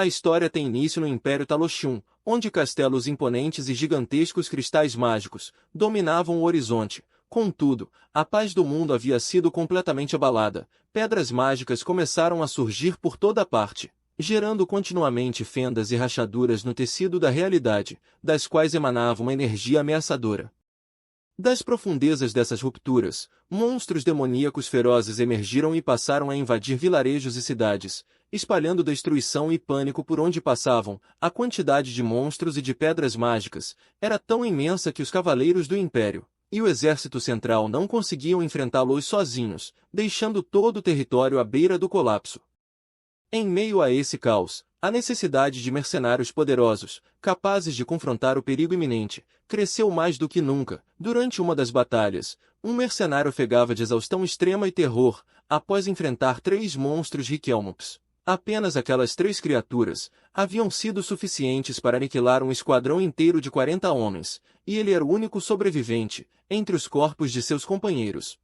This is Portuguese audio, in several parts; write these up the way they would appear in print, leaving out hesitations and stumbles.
A história tem início no Império Taloxium, onde castelos imponentes e gigantescos cristais mágicos dominavam o horizonte. Contudo, a paz do mundo havia sido completamente abalada. Pedras mágicas começaram a surgir por toda parte, gerando continuamente fendas e rachaduras no tecido da realidade, das quais emanava uma energia ameaçadora. Das profundezas dessas rupturas, monstros demoníacos ferozes emergiram e passaram a invadir vilarejos e cidades, espalhando destruição e pânico por onde passavam. A quantidade de monstros e de pedras mágicas era tão imensa que os cavaleiros do Império e o exército central não conseguiam enfrentá-los sozinhos, deixando todo o território à beira do colapso. Em meio a esse caos, a necessidade de mercenários poderosos, capazes de confrontar o perigo iminente, cresceu mais do que nunca. Durante uma das batalhas, um mercenário ofegava de exaustão extrema e terror, após enfrentar 3 monstros Riquelmops. Apenas aquelas 3 criaturas haviam sido suficientes para aniquilar um esquadrão inteiro de 40 homens, e ele era o único sobrevivente, entre os corpos de seus companheiros.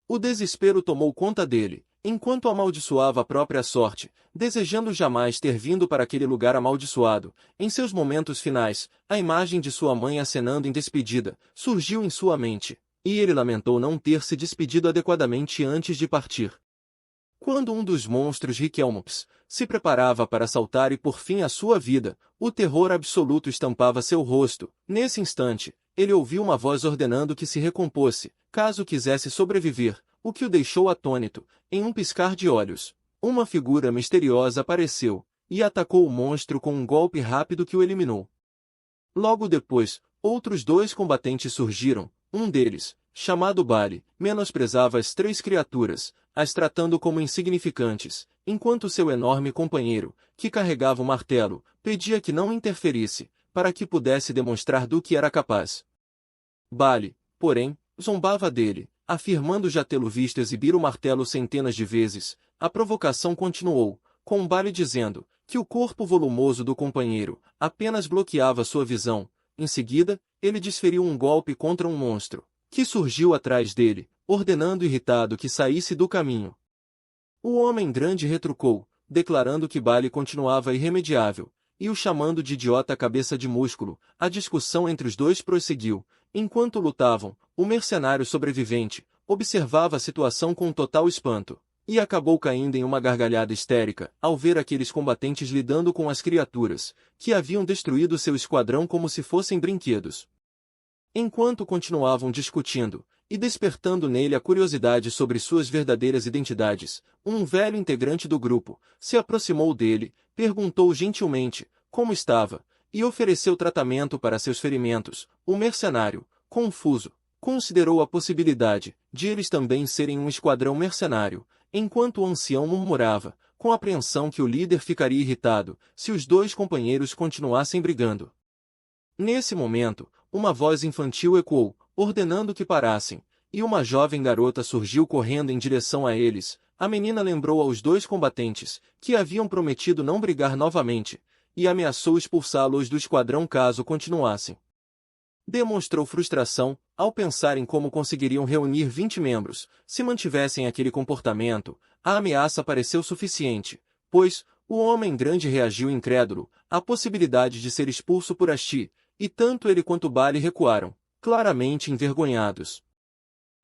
O desespero tomou conta dele, enquanto amaldiçoava a própria sorte, desejando jamais ter vindo para aquele lugar amaldiçoado. Em seus momentos finais, a imagem de sua mãe acenando em despedida surgiu em sua mente, e ele lamentou não ter se despedido adequadamente antes de partir. Quando um dos monstros Riquelmops se preparava para assaltar e por fim a sua vida, o terror absoluto estampava seu rosto. Nesse instante, ele ouviu uma voz ordenando que se recompôsse, caso quisesse sobreviver, o que o deixou atônito. Em um piscar de olhos, uma figura misteriosa apareceu, e atacou o monstro com um golpe rápido que o eliminou. Logo depois, outros 2 combatentes surgiram. Um deles, chamado Bali, menosprezava as 3 criaturas, as tratando como insignificantes, enquanto seu enorme companheiro, que carregava o martelo, pedia que não interferisse, para que pudesse demonstrar do que era capaz. Bali, porém, zombava dele, afirmando já tê-lo visto exibir o martelo centenas de vezes. A provocação continuou, com Bali dizendo que o corpo volumoso do companheiro apenas bloqueava sua visão. Em seguida, ele desferiu um golpe contra um monstro, que surgiu atrás dele, ordenando irritado que saísse do caminho. O homem grande retrucou, declarando que Bali continuava irremediável, e o chamando de idiota cabeça de músculo. A discussão entre os 2 prosseguiu. Enquanto lutavam, o mercenário sobrevivente observava a situação com total espanto, e acabou caindo em uma gargalhada histérica ao ver aqueles combatentes lidando com as criaturas, que haviam destruído seu esquadrão como se fossem brinquedos. Enquanto continuavam discutindo, e despertando nele a curiosidade sobre suas verdadeiras identidades, um velho integrante do grupo se aproximou dele, perguntou gentilmente como estava, e ofereceu tratamento para seus ferimentos. O mercenário, confuso, considerou a possibilidade de eles também serem um esquadrão mercenário, enquanto o ancião murmurava, com apreensão, que o líder ficaria irritado se os 2 companheiros continuassem brigando. Nesse momento, uma voz infantil ecoou, ordenando que parassem, e uma jovem garota surgiu correndo em direção a eles. A menina lembrou aos 2 combatentes que haviam prometido não brigar novamente, e ameaçou expulsá-los do esquadrão caso continuassem. Demonstrou frustração ao pensar em como conseguiriam reunir 20 membros se mantivessem aquele comportamento. A ameaça pareceu suficiente, pois o homem grande reagiu incrédulo à possibilidade de ser expulso por Asti, e tanto ele quanto Bali recuaram, claramente envergonhados.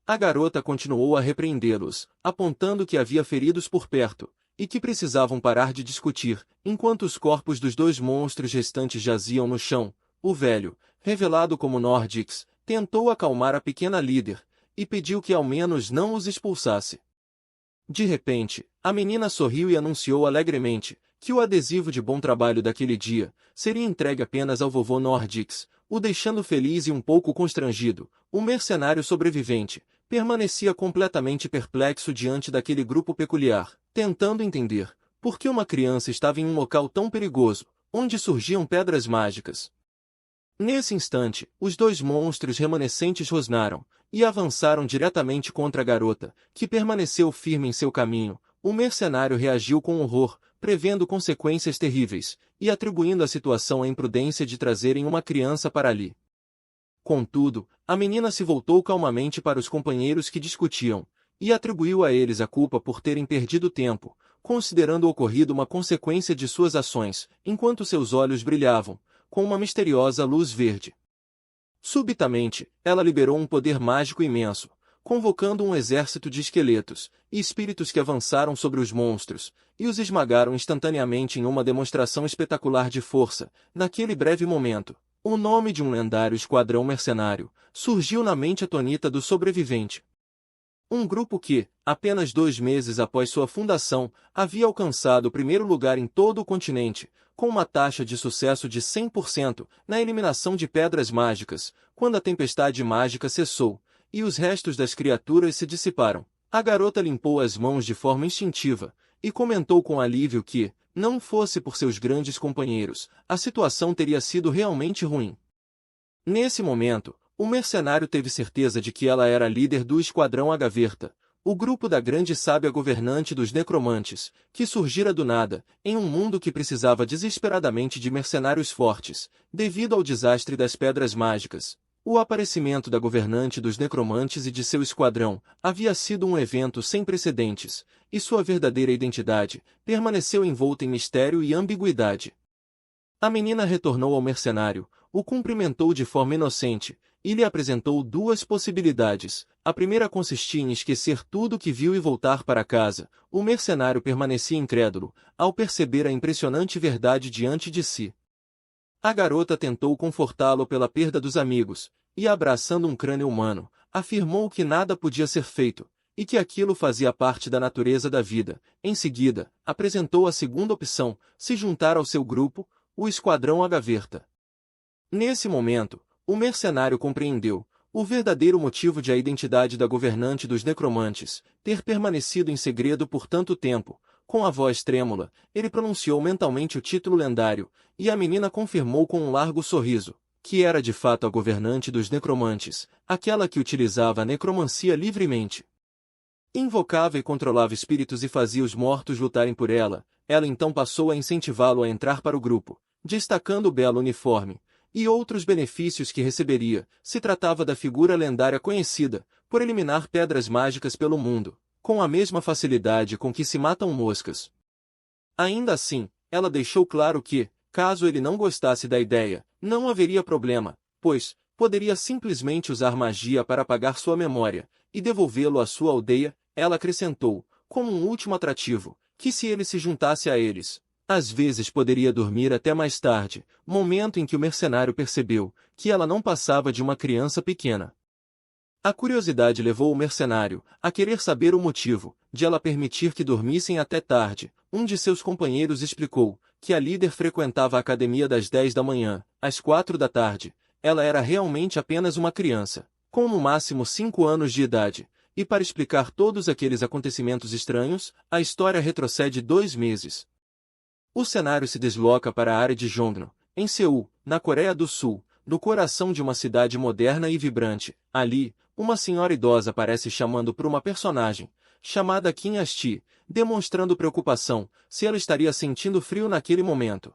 A garota continuou a repreendê-los, apontando que havia feridos por perto, e que precisavam parar de discutir, enquanto os corpos dos 2 monstros restantes jaziam no chão. O velho, revelado como Nordix, tentou acalmar a pequena líder, e pediu que ao menos não os expulsasse. De repente, a menina sorriu e anunciou alegremente que o adesivo de bom trabalho daquele dia seria entregue apenas ao vovô Nordix, o deixando feliz e um pouco constrangido. O mercenário sobrevivente permanecia completamente perplexo diante daquele grupo peculiar, tentando entender por que uma criança estava em um local tão perigoso, onde surgiam pedras mágicas. Nesse instante, os 2 monstros remanescentes rosnaram, e avançaram diretamente contra a garota, que permaneceu firme em seu caminho. O mercenário reagiu com horror, prevendo consequências terríveis, e atribuindo a situação à imprudência de trazerem uma criança para ali. Contudo, a menina se voltou calmamente para os companheiros que discutiam, e atribuiu a eles a culpa por terem perdido tempo. considerando o ocorrido uma consequência de suas ações, enquanto seus olhos brilhavam, com uma misteriosa luz verde. Subitamente, ela liberou um poder mágico imenso, convocando um exército de esqueletos e espíritos que avançaram sobre os monstros, e os esmagaram instantaneamente em uma demonstração espetacular de força. Naquele breve momento, o nome de um lendário esquadrão mercenário surgiu na mente atônita do sobrevivente. Um grupo que, apenas 2 meses após sua fundação, havia alcançado o primeiro lugar em todo o continente, com uma taxa de sucesso de 100% na eliminação de pedras mágicas, quando a tempestade mágica cessou, e os restos das criaturas se dissiparam. A garota limpou as mãos de forma instintiva, e comentou com alívio que, não fosse por seus grandes companheiros, a situação teria sido realmente ruim. Nesse momento, o mercenário teve certeza de que ela era a líder do Esquadrão Agaverta, o grupo da grande sábia governante dos necromantes, que surgira do nada, em um mundo que precisava desesperadamente de mercenários fortes, devido ao desastre das pedras mágicas. O aparecimento da governante dos necromantes e de seu esquadrão havia sido um evento sem precedentes, e sua verdadeira identidade permaneceu envolta em mistério e ambiguidade. A menina retornou ao mercenário, o cumprimentou de forma inocente, e lhe apresentou 2 possibilidades. A primeira consistia em esquecer tudo o que viu e voltar para casa. O mercenário permanecia incrédulo, ao perceber a impressionante verdade diante de si. A garota tentou confortá-lo pela perda dos amigos, e abraçando um crânio humano, afirmou que nada podia ser feito, e que aquilo fazia parte da natureza da vida. Em seguida, apresentou a segunda opção, se juntar ao seu grupo, o Esquadrão Agaverta. Nesse momento, o mercenário compreendeu o verdadeiro motivo de a identidade da governante dos necromantes ter permanecido em segredo por tanto tempo. Com a voz trêmula, ele pronunciou mentalmente o título lendário, e a menina confirmou com um largo sorriso, que era de fato a governante dos necromantes, aquela que utilizava a necromancia livremente. Invocava e controlava espíritos e fazia os mortos lutarem por ela. Ela então passou a incentivá-lo a entrar para o grupo, destacando o belo uniforme e outros benefícios que receberia. Se tratava da figura lendária conhecida por eliminar pedras mágicas pelo mundo, com a mesma facilidade com que se matam moscas. Ainda assim, ela deixou claro que, caso ele não gostasse da ideia, não haveria problema, pois poderia simplesmente usar magia para apagar sua memória e devolvê-lo à sua aldeia. Ela acrescentou, como um último atrativo, que se ele se juntasse a eles, às vezes poderia dormir até mais tarde, momento em que o mercenário percebeu que ela não passava de uma criança pequena. A curiosidade levou o mercenário a querer saber o motivo de ela permitir que dormissem até tarde. Um de seus companheiros explicou que a líder frequentava a academia das 10 da manhã, às 4 da tarde. Ela era realmente apenas uma criança, com no máximo 5 anos de idade, e para explicar todos aqueles acontecimentos estranhos, a história retrocede 2 meses. O cenário se desloca para a área de Jongno, em Seul, na Coreia do Sul, no coração de uma cidade moderna e vibrante. Ali, uma senhora idosa aparece chamando por uma personagem, chamada Kim Asti, demonstrando preocupação se ela estaria sentindo frio naquele momento.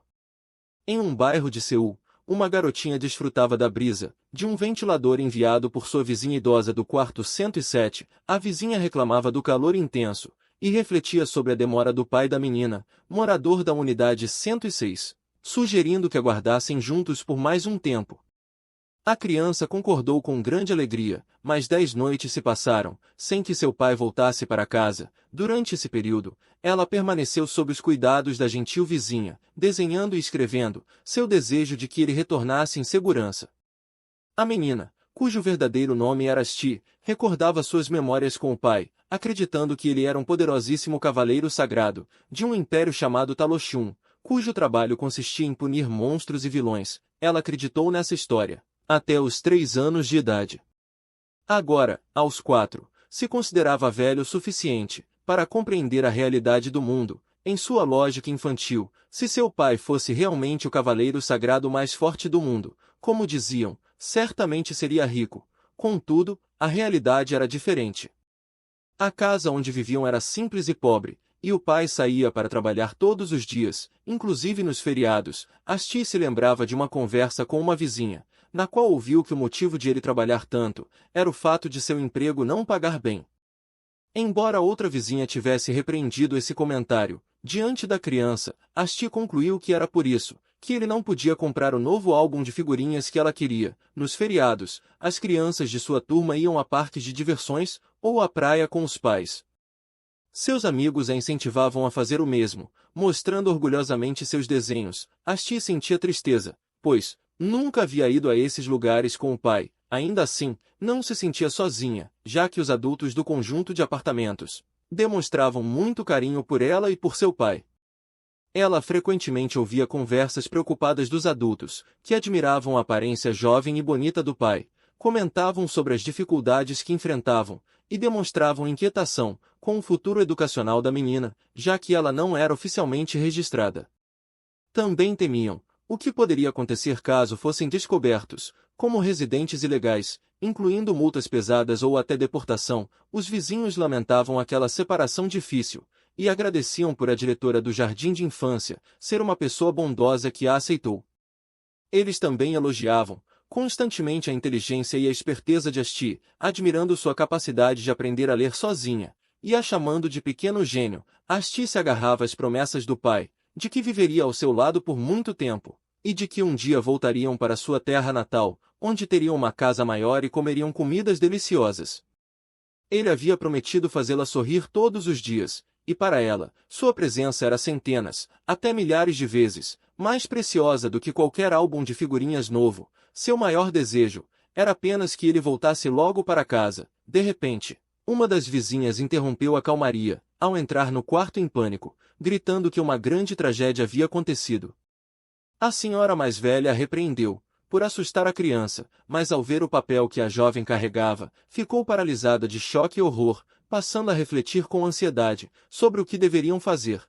Em um bairro de Seul, uma garotinha desfrutava da brisa de um ventilador enviado por sua vizinha idosa do quarto 107. A vizinha reclamava do calor intenso e refletia sobre a demora do pai da menina, morador da unidade 106, sugerindo que aguardassem juntos por mais um tempo. A criança concordou com grande alegria, mas 10 noites se passaram, sem que seu pai voltasse para casa. Durante esse período, ela permaneceu sob os cuidados da gentil vizinha, desenhando e escrevendo seu desejo de que ele retornasse em segurança. A menina, cujo verdadeiro nome era Asti, recordava suas memórias com o pai, acreditando que ele era um poderosíssimo cavaleiro sagrado, de um império chamado Taloshun, cujo trabalho consistia em punir monstros e vilões. Ela acreditou nessa história até os 3 anos de idade. Agora, aos 4, se considerava velho o suficiente para compreender a realidade do mundo. Em sua lógica infantil, se seu pai fosse realmente o cavaleiro sagrado mais forte do mundo, como diziam, certamente seria rico. Contudo, a realidade era diferente. A casa onde viviam era simples e pobre, e o pai saía para trabalhar todos os dias, inclusive nos feriados. Asti se lembrava de uma conversa com uma vizinha, na qual ouviu que o motivo de ele trabalhar tanto era o fato de seu emprego não pagar bem. Embora outra vizinha tivesse repreendido esse comentário, diante da criança, Asti concluiu que era por isso que ele não podia comprar o novo álbum de figurinhas que ela queria. Nos feriados, as crianças de sua turma iam a parques de diversões ou à praia com os pais. Seus amigos a incentivavam a fazer o mesmo, mostrando orgulhosamente seus desenhos. Asti sentia tristeza, pois nunca havia ido a esses lugares com o pai. Ainda assim, não se sentia sozinha, já que os adultos do conjunto de apartamentos demonstravam muito carinho por ela e por seu pai. Ela frequentemente ouvia conversas preocupadas dos adultos, que admiravam a aparência jovem e bonita do pai, comentavam sobre as dificuldades que enfrentavam, e demonstravam inquietação com o futuro educacional da menina, já que ela não era oficialmente registrada. Também temiam o que poderia acontecer caso fossem descobertos como residentes ilegais, incluindo multas pesadas ou até deportação. Os vizinhos lamentavam aquela separação difícil e agradeciam por a diretora do jardim de infância ser uma pessoa bondosa que a aceitou. Eles também elogiavam constantemente a inteligência e a esperteza de Asti, admirando sua capacidade de aprender a ler sozinha, e a chamando de pequeno gênio. Asti se agarrava às promessas do pai, de que viveria ao seu lado por muito tempo, e de que um dia voltariam para sua terra natal, onde teriam uma casa maior e comeriam comidas deliciosas. Ele havia prometido fazê-la sorrir todos os dias, e para ela, sua presença era centenas, até milhares de vezes, mais preciosa do que qualquer álbum de figurinhas novo. Seu maior desejo era apenas que ele voltasse logo para casa. De repente, uma das vizinhas interrompeu a calmaria, ao entrar no quarto em pânico, gritando que uma grande tragédia havia acontecido. A senhora mais velha a repreendeu, por assustar a criança, mas ao ver o papel que a jovem carregava, ficou paralisada de choque e horror, passando a refletir com ansiedade sobre o que deveriam fazer.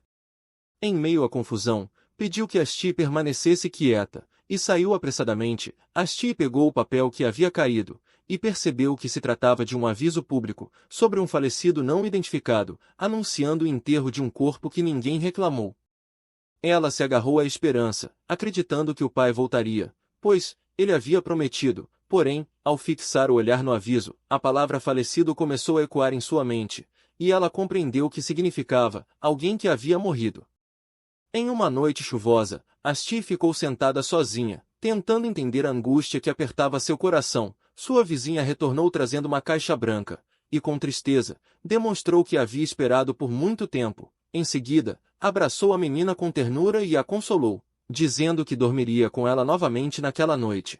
Em meio à confusão, pediu que Asti permanecesse quieta, e saiu apressadamente. Asti pegou o papel que havia caído, e percebeu que se tratava de um aviso público, sobre um falecido não identificado, anunciando o enterro de um corpo que ninguém reclamou. Ela se agarrou à esperança, acreditando que o pai voltaria, pois ele havia prometido. Porém, ao fixar o olhar no aviso, a palavra falecido começou a ecoar em sua mente, e ela compreendeu o que significava: alguém que havia morrido. Em uma noite chuvosa, Asti ficou sentada sozinha, tentando entender a angústia que apertava seu coração. Sua vizinha retornou trazendo uma caixa branca, e com tristeza, demonstrou que havia esperado por muito tempo. Em seguida, abraçou a menina com ternura e a consolou, dizendo que dormiria com ela novamente naquela noite.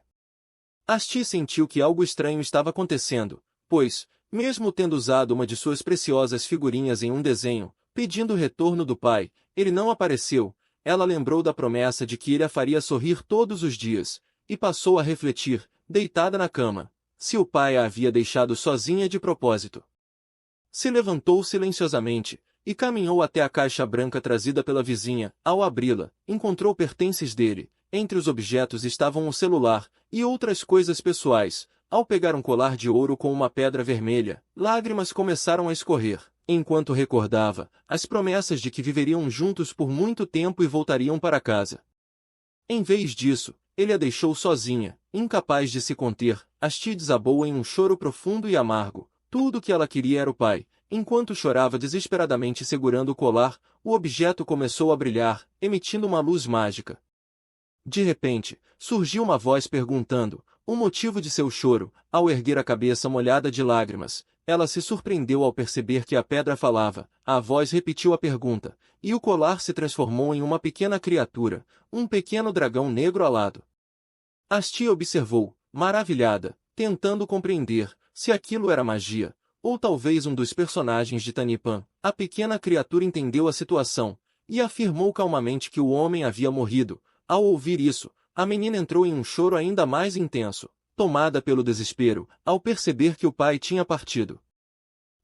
Asti sentiu que algo estranho estava acontecendo, pois, mesmo tendo usado uma de suas preciosas figurinhas em um desenho, pedindo o retorno do pai, ele não apareceu. Ela lembrou da promessa de que ele a faria sorrir todos os dias, e passou a refletir, deitada na cama, se o pai a havia deixado sozinha de propósito. Se levantou silenciosamente, e caminhou até a caixa branca trazida pela vizinha. Ao abri-la, encontrou pertences dele. Entre os objetos estavam um celular, e outras coisas pessoais. Ao pegar um colar de ouro com uma pedra vermelha, lágrimas começaram a escorrer, enquanto recordava as promessas de que viveriam juntos por muito tempo e voltariam para casa. Em vez disso, ele a deixou sozinha, incapaz de se conter. Asti desabou em um choro profundo e amargo. Tudo o que ela queria era o pai. Enquanto chorava desesperadamente segurando o colar, o objeto começou a brilhar, emitindo uma luz mágica. De repente, surgiu uma voz perguntando o motivo de seu choro. Ao erguer a cabeça molhada de lágrimas, ela se surpreendeu ao perceber que a pedra falava. A voz repetiu a pergunta, e o colar se transformou em uma pequena criatura, um pequeno dragão negro alado. Asti observou, maravilhada, tentando compreender se aquilo era magia, ou talvez um dos personagens de Tanipan. A pequena criatura entendeu a situação, e afirmou calmamente que o homem havia morrido. Ao ouvir isso, a menina entrou em um choro ainda mais intenso, tomada pelo desespero, ao perceber que o pai tinha partido.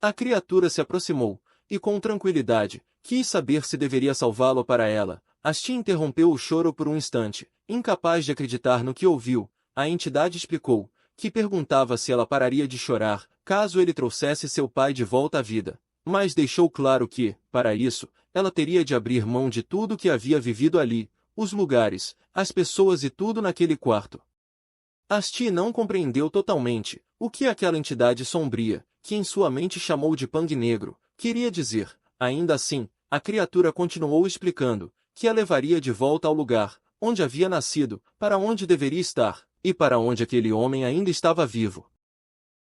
A criatura se aproximou, e com tranquilidade, quis saber se deveria salvá-lo para ela. Asti interrompeu o choro por um instante, incapaz de acreditar no que ouviu. A entidade explicou que perguntava se ela pararia de chorar, caso ele trouxesse seu pai de volta à vida, mas deixou claro que, para isso, ela teria de abrir mão de tudo que havia vivido ali, os lugares, as pessoas e tudo naquele quarto. Asti não compreendeu totalmente o que aquela entidade sombria que em sua mente chamou de Pang Negro, queria dizer. Ainda assim, a criatura continuou explicando que a levaria de volta ao lugar onde havia nascido, para onde deveria estar, e para onde aquele homem ainda estava vivo.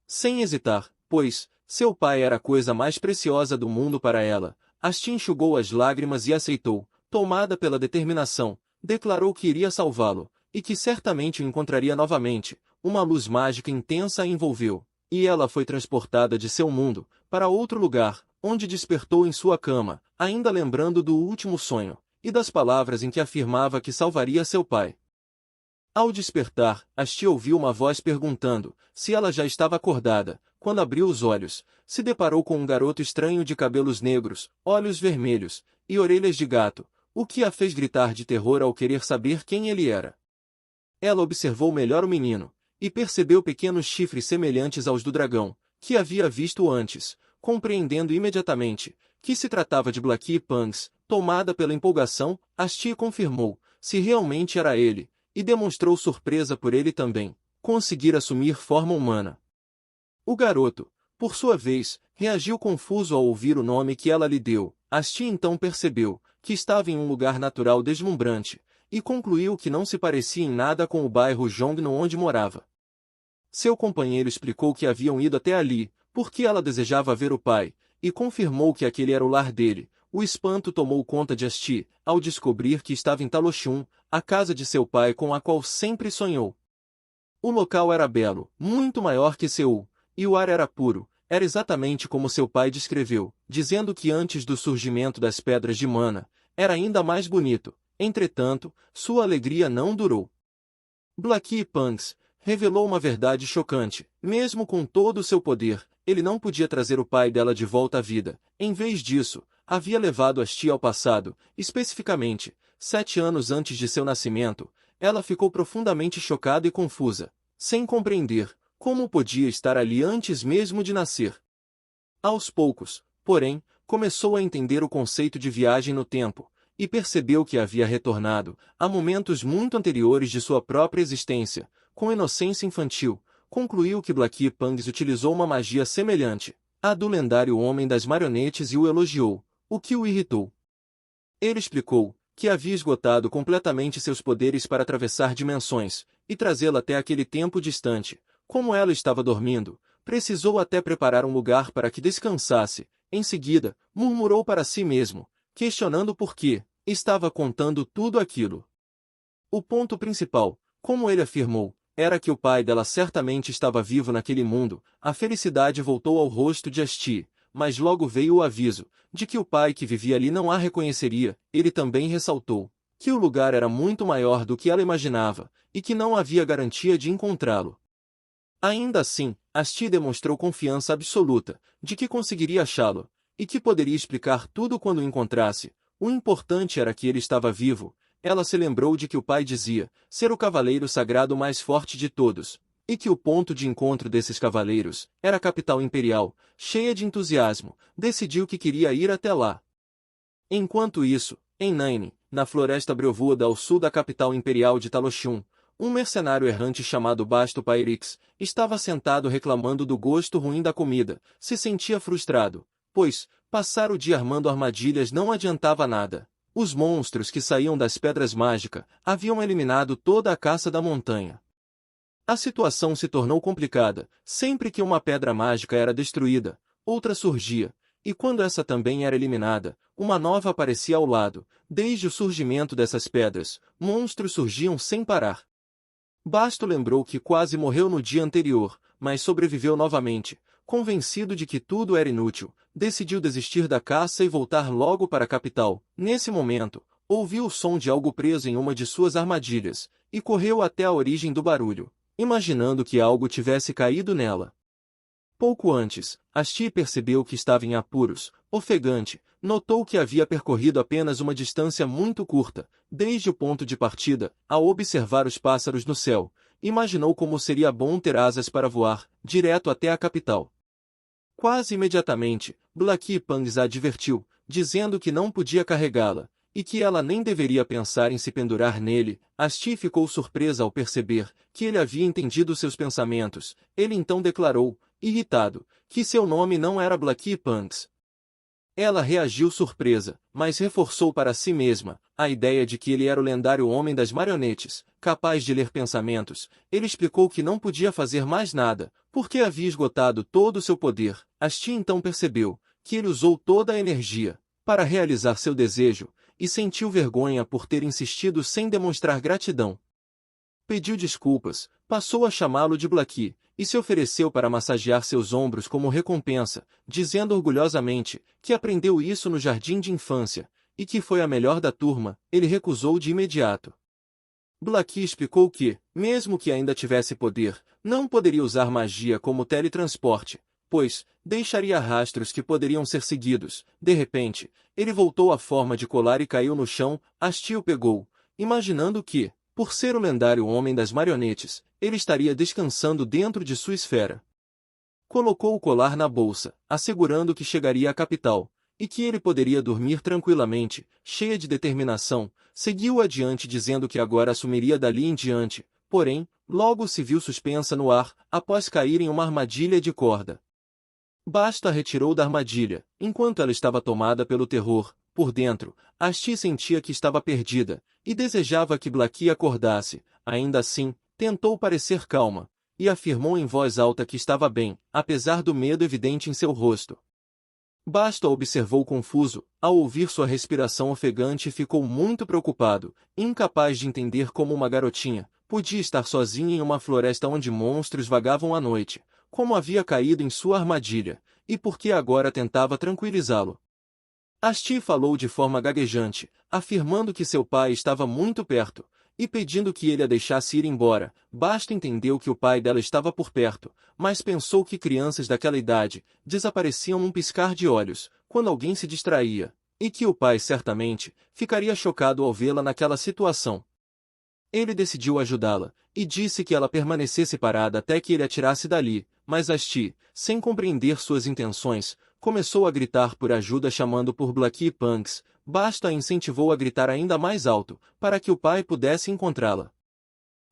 Sem hesitar, pois seu pai era a coisa mais preciosa do mundo para ela, Asti enxugou as lágrimas e aceitou, tomada pela determinação, declarou que iria salvá-lo, e que certamente o encontraria novamente. Uma luz mágica intensa a envolveu, e ela foi transportada de seu mundo para outro lugar, onde despertou em sua cama, ainda lembrando do último sonho, e das palavras em que afirmava que salvaria seu pai. Ao despertar, Asti ouviu uma voz perguntando se ela já estava acordada. Quando abriu os olhos, se deparou com um garoto estranho de cabelos negros, olhos vermelhos e orelhas de gato, o que a fez gritar de terror ao querer saber quem ele era. Ela observou melhor o menino, e percebeu pequenos chifres semelhantes aos do dragão, que havia visto antes, compreendendo imediatamente que se tratava de Blackie Pangs. Tomada pela empolgação, Asti confirmou se realmente era ele, e demonstrou surpresa por ele também conseguir assumir forma humana. O garoto, por sua vez, reagiu confuso ao ouvir o nome que ela lhe deu. Asti então percebeu que estava em um lugar natural deslumbrante, e concluiu que não se parecia em nada com o bairro Jongno onde morava. Seu companheiro explicou que haviam ido até ali, porque ela desejava ver o pai, e confirmou que aquele era o lar dele. O espanto tomou conta de Asti, ao descobrir que estava em Talochun, a casa de seu pai com a qual sempre sonhou. O local era belo, muito maior que Seul, e o ar era puro, era exatamente como seu pai descreveu, dizendo que antes do surgimento das pedras de mana, era ainda mais bonito. Entretanto, sua alegria não durou. Blackie Pangs revelou uma verdade chocante. Mesmo com todo o seu poder, ele não podia trazer o pai dela de volta à vida. Em vez disso, havia levado Asti ao passado, especificamente, 7 anos antes de seu nascimento. Ela ficou profundamente chocada e confusa, sem compreender como podia estar ali antes mesmo de nascer. Aos poucos, porém, começou a entender o conceito de viagem no tempo, e percebeu que havia retornado a momentos muito anteriores de sua própria existência. Com inocência infantil, concluiu que Blackie Pangs utilizou uma magia semelhante à do lendário Homem das Marionetes e o elogiou, o que o irritou. Ele explicou que havia esgotado completamente seus poderes para atravessar dimensões e trazê-la até aquele tempo distante. Como ela estava dormindo, precisou até preparar um lugar para que descansasse. Em seguida, murmurou para si mesmo, questionando por que estava contando tudo aquilo. O ponto principal, como ele afirmou, era que o pai dela certamente estava vivo naquele mundo. A felicidade voltou ao rosto de Asti, mas logo veio o aviso de que o pai que vivia ali não a reconheceria. Ele também ressaltou que o lugar era muito maior do que ela imaginava, e que não havia garantia de encontrá-lo. Ainda assim, Asti demonstrou confiança absoluta de que conseguiria achá-lo, e que poderia explicar tudo quando o encontrasse. O importante era que ele estava vivo. Ela se lembrou de que o pai dizia ser o cavaleiro sagrado mais forte de todos, e que o ponto de encontro desses cavaleiros era a capital imperial. Cheia de entusiasmo, decidiu que queria ir até lá. Enquanto isso, em Nain, na floresta brevoada ao sul da capital imperial de Talochun, um mercenário errante chamado Basto Pairix estava sentado reclamando do gosto ruim da comida. Se sentia frustrado, pois passar o dia armando armadilhas não adiantava nada. Os monstros que saíam das pedras mágicas haviam eliminado toda a caça da montanha. A situação se tornou complicada. Sempre que uma pedra mágica era destruída, outra surgia, e quando essa também era eliminada, uma nova aparecia ao lado. Desde o surgimento dessas pedras, monstros surgiam sem parar. Basto lembrou que quase morreu no dia anterior, mas sobreviveu novamente. Convencido de que tudo era inútil, decidiu desistir da caça e voltar logo para a capital. Nesse momento, ouviu o som de algo preso em uma de suas armadilhas, e correu até a origem do barulho, imaginando que algo tivesse caído nela. Pouco antes, Asti percebeu que estava em apuros. Ofegante, notou que havia percorrido apenas uma distância muito curta, desde o ponto de partida. Ao observar os pássaros no céu, imaginou como seria bom ter asas para voar direto até a capital. Quase imediatamente, Blackie Pangs a advertiu, dizendo que não podia carregá-la, e que ela nem deveria pensar em se pendurar nele. Asti ficou surpresa ao perceber que ele havia entendido seus pensamentos. Ele então declarou, irritado, que seu nome não era Blackie Punks. Ela reagiu surpresa, mas reforçou para si mesma a ideia de que ele era o lendário homem das marionetes, capaz de ler pensamentos. Ele explicou que não podia fazer mais nada, porque havia esgotado todo o seu poder. Asti então percebeu que ele usou toda a energia para realizar seu desejo, e sentiu vergonha por ter insistido sem demonstrar gratidão. Pediu desculpas, passou a chamá-lo de Blackie, e se ofereceu para massagear seus ombros como recompensa, dizendo orgulhosamente que aprendeu isso no jardim de infância, e que foi a melhor da turma. Ele recusou de imediato. Blackie explicou que, mesmo que ainda tivesse poder, não poderia usar magia como teletransporte, pois deixaria rastros que poderiam ser seguidos. De repente, ele voltou à forma de colar e caiu no chão. Asti o pegou, imaginando que, por ser o lendário homem das marionetes, ele estaria descansando dentro de sua esfera. Colocou o colar na bolsa, assegurando que chegaria à capital, e que ele poderia dormir tranquilamente. Cheia de determinação, seguiu adiante dizendo que agora assumiria dali em diante, porém, logo se viu suspensa no ar, após cair em uma armadilha de corda. Basta a retirou da armadilha, enquanto ela estava tomada pelo terror. Por dentro, Asti sentia que estava perdida, e desejava que Blackie acordasse. Ainda assim, tentou parecer calma, e afirmou em voz alta que estava bem, apesar do medo evidente em seu rosto. Basta observou confuso, ao ouvir sua respiração ofegante, e ficou muito preocupado, incapaz de entender como uma garotinha podia estar sozinha em uma floresta onde monstros vagavam à noite, como havia caído em sua armadilha, e por que agora tentava tranquilizá-lo. Asti falou de forma gaguejante, afirmando que seu pai estava muito perto, e pedindo que ele a deixasse ir embora. Basta entendeu que o pai dela estava por perto, mas pensou que crianças daquela idade desapareciam num piscar de olhos, quando alguém se distraía, e que o pai certamente ficaria chocado ao vê-la naquela situação. Ele decidiu ajudá-la, e disse que ela permanecesse parada até que ele a tirasse dali, mas Asti, sem compreender suas intenções, começou a gritar por ajuda chamando por Blackie Punks. Basta a incentivou a gritar ainda mais alto, para que o pai pudesse encontrá-la.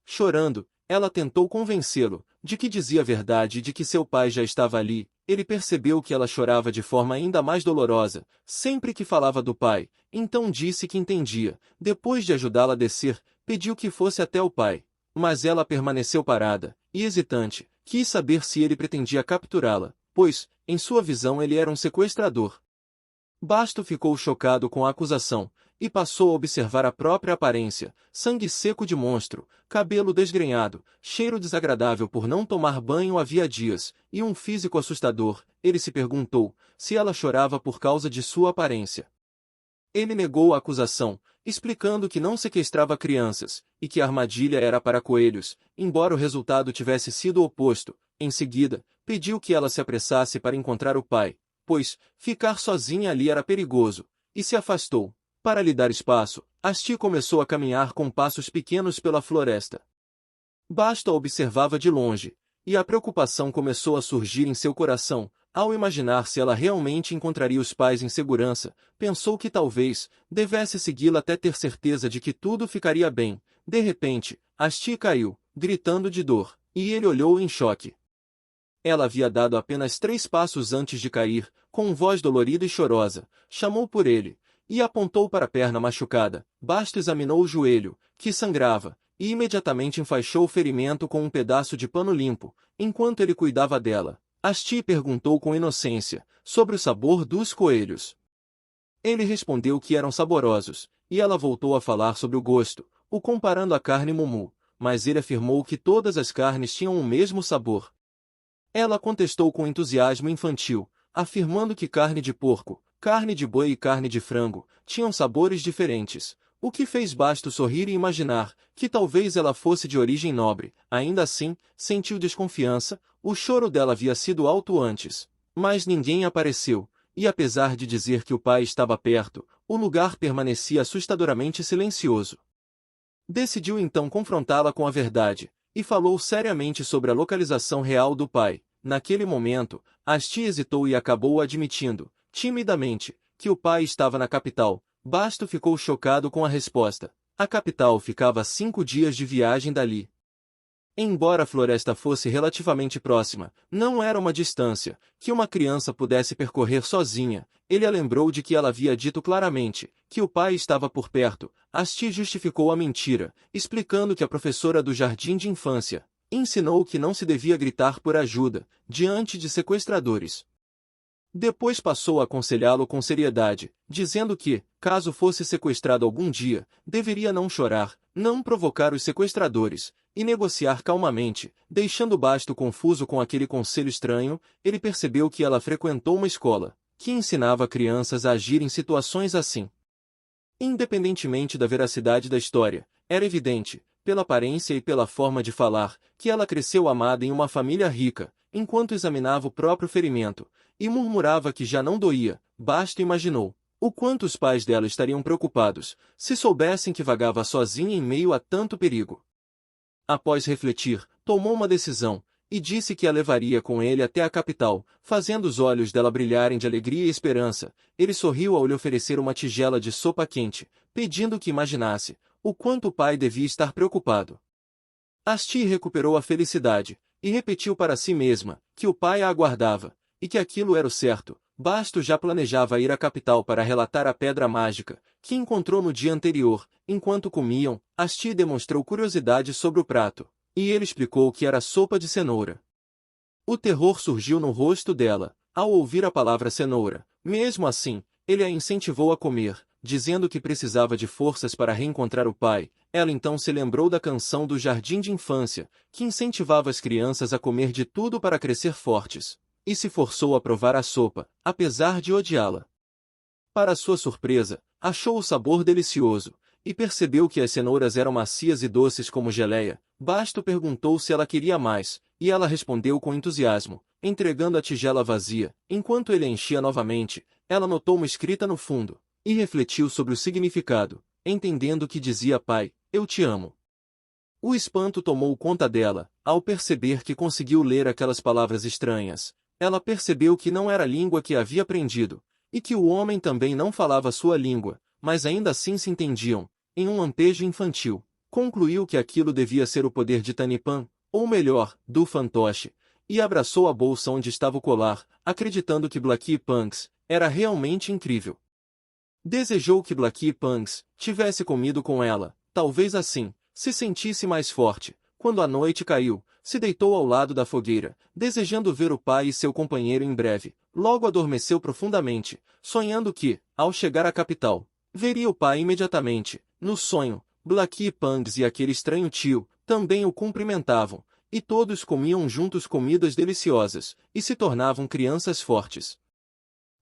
Chorando, ela tentou convencê-lo de que dizia a verdade e de que seu pai já estava ali. Ele percebeu que ela chorava de forma ainda mais dolorosa, sempre que falava do pai, então disse que entendia. Depois de ajudá-la a descer, pediu que fosse até o pai. Mas ela permaneceu parada, e hesitante, quis saber se ele pretendia capturá-la, pois, em sua visão ele era um sequestrador. Basto ficou chocado com a acusação, e passou a observar a própria aparência, sangue seco de monstro, cabelo desgrenhado, cheiro desagradável por não tomar banho havia dias, e um físico assustador. Ele se perguntou se ela chorava por causa de sua aparência. Ele negou a acusação, explicando que não sequestrava crianças, e que a armadilha era para coelhos, embora o resultado tivesse sido o oposto. Em seguida, pediu que ela se apressasse para encontrar o pai, pois ficar sozinha ali era perigoso, e se afastou. Para lhe dar espaço, Asti começou a caminhar com passos pequenos pela floresta. Basta observava de longe, e a preocupação começou a surgir em seu coração. Ao imaginar se ela realmente encontraria os pais em segurança, pensou que talvez devesse segui-la até ter certeza de que tudo ficaria bem. De repente, Asti caiu, gritando de dor, e ele olhou em choque. Ela havia dado apenas 3 passos antes de cair, com voz dolorida e chorosa. Chamou por ele, e apontou para a perna machucada. Basta examinou o joelho, que sangrava, e imediatamente enfaixou o ferimento com um pedaço de pano limpo, enquanto ele cuidava dela. Asti perguntou com inocência sobre o sabor dos coelhos. Ele respondeu que eram saborosos, e ela voltou a falar sobre o gosto, o comparando à carne mumu, mas ele afirmou que todas as carnes tinham o mesmo sabor. Ela contestou com entusiasmo infantil, afirmando que carne de porco, carne de boi e carne de frango tinham sabores diferentes, o que fez Basto sorrir e imaginar que talvez ela fosse de origem nobre. Ainda assim, sentiu desconfiança. O choro dela havia sido alto antes, mas ninguém apareceu, e apesar de dizer que o pai estava perto, o lugar permanecia assustadoramente silencioso. Decidiu então confrontá-la com a verdade, e falou seriamente sobre a localização real do pai. Naquele momento, Asti hesitou e acabou admitindo, timidamente, que o pai estava na capital. Basto ficou chocado com a resposta. A capital ficava a 5 dias de viagem dali. Embora a floresta fosse relativamente próxima, não era uma distância que uma criança pudesse percorrer sozinha. Ele a lembrou de que ela havia dito claramente que o pai estava por perto. Asti justificou a mentira, explicando que a professora do jardim de infância ensinou que não se devia gritar por ajuda diante de sequestradores. Depois passou a aconselhá-lo com seriedade, dizendo que, caso fosse sequestrado algum dia, deveria não chorar, não provocar os sequestradores, e negociar calmamente. Deixando Basto confuso com aquele conselho estranho, ele percebeu que ela frequentou uma escola que ensinava crianças a agir em situações assim. Independentemente da veracidade da história, era evidente, pela aparência e pela forma de falar, que ela cresceu amada em uma família rica. Enquanto examinava o próprio ferimento, e murmurava que já não doía, Basto imaginou o quanto os pais dela estariam preocupados, se soubessem que vagava sozinha em meio a tanto perigo. Após refletir, tomou uma decisão, e disse que a levaria com ele até a capital, fazendo os olhos dela brilharem de alegria e esperança. Ele sorriu ao lhe oferecer uma tigela de sopa quente, pedindo que imaginasse o quanto o pai devia estar preocupado. Asti recuperou a felicidade, e repetiu para si mesma que o pai a aguardava, e que aquilo era o certo. Basto já planejava ir à capital para relatar a pedra mágica, que encontrou no dia anterior. Enquanto comiam, Asti demonstrou curiosidade sobre o prato, e ele explicou que era sopa de cenoura. O terror surgiu no rosto dela, ao ouvir a palavra cenoura. Mesmo assim, ele a incentivou a comer, dizendo que precisava de forças para reencontrar o pai. Ela então se lembrou da canção do jardim de infância, que incentivava as crianças a comer de tudo para crescer fortes, e se forçou a provar a sopa, apesar de odiá-la. Para sua surpresa, achou o sabor delicioso, e percebeu que as cenouras eram macias e doces como geleia. Basto perguntou se ela queria mais, e ela respondeu com entusiasmo, entregando a tigela vazia. Enquanto ele a enchia novamente, ela notou uma escrita no fundo, e refletiu sobre o significado, entendendo que dizia: pai, eu te amo. O espanto tomou conta dela, ao perceber que conseguiu ler aquelas palavras estranhas. Ela percebeu que não era a língua que havia aprendido, e que o homem também não falava sua língua, mas ainda assim se entendiam. Em um lampejo infantil, concluiu que aquilo devia ser o poder de Tanipan, ou melhor, do fantoche, e abraçou a bolsa onde estava o colar, acreditando que Blackie Punks era realmente incrível. Desejou que Blackie Punks tivesse comido com ela, talvez assim se sentisse mais forte. Quando a noite caiu, se deitou ao lado da fogueira, desejando ver o pai e seu companheiro em breve. Logo adormeceu profundamente, sonhando que, ao chegar à capital, veria o pai imediatamente. No sonho, Blackie Punks e aquele estranho tio também o cumprimentavam, e todos comiam juntos comidas deliciosas, e se tornavam crianças fortes.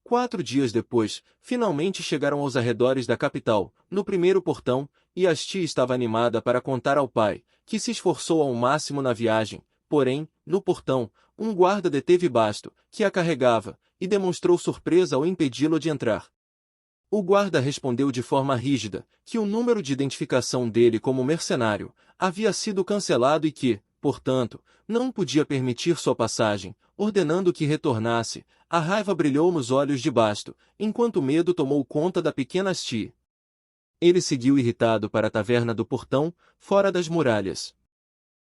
4 dias depois, finalmente chegaram aos arredores da capital, no primeiro portão, e Asti estava animada para contar ao pai, que se esforçou ao máximo na viagem. Porém, no portão, um guarda deteve Basto, que a carregava, e demonstrou surpresa ao impedi-lo de entrar. O guarda respondeu de forma rígida que o número de identificação dele como mercenário havia sido cancelado e que, portanto, não podia permitir sua passagem, ordenando que retornasse. A raiva brilhou nos olhos de Basto, enquanto o medo tomou conta da pequena Asti. Ele seguiu irritado para a taverna do portão, fora das muralhas.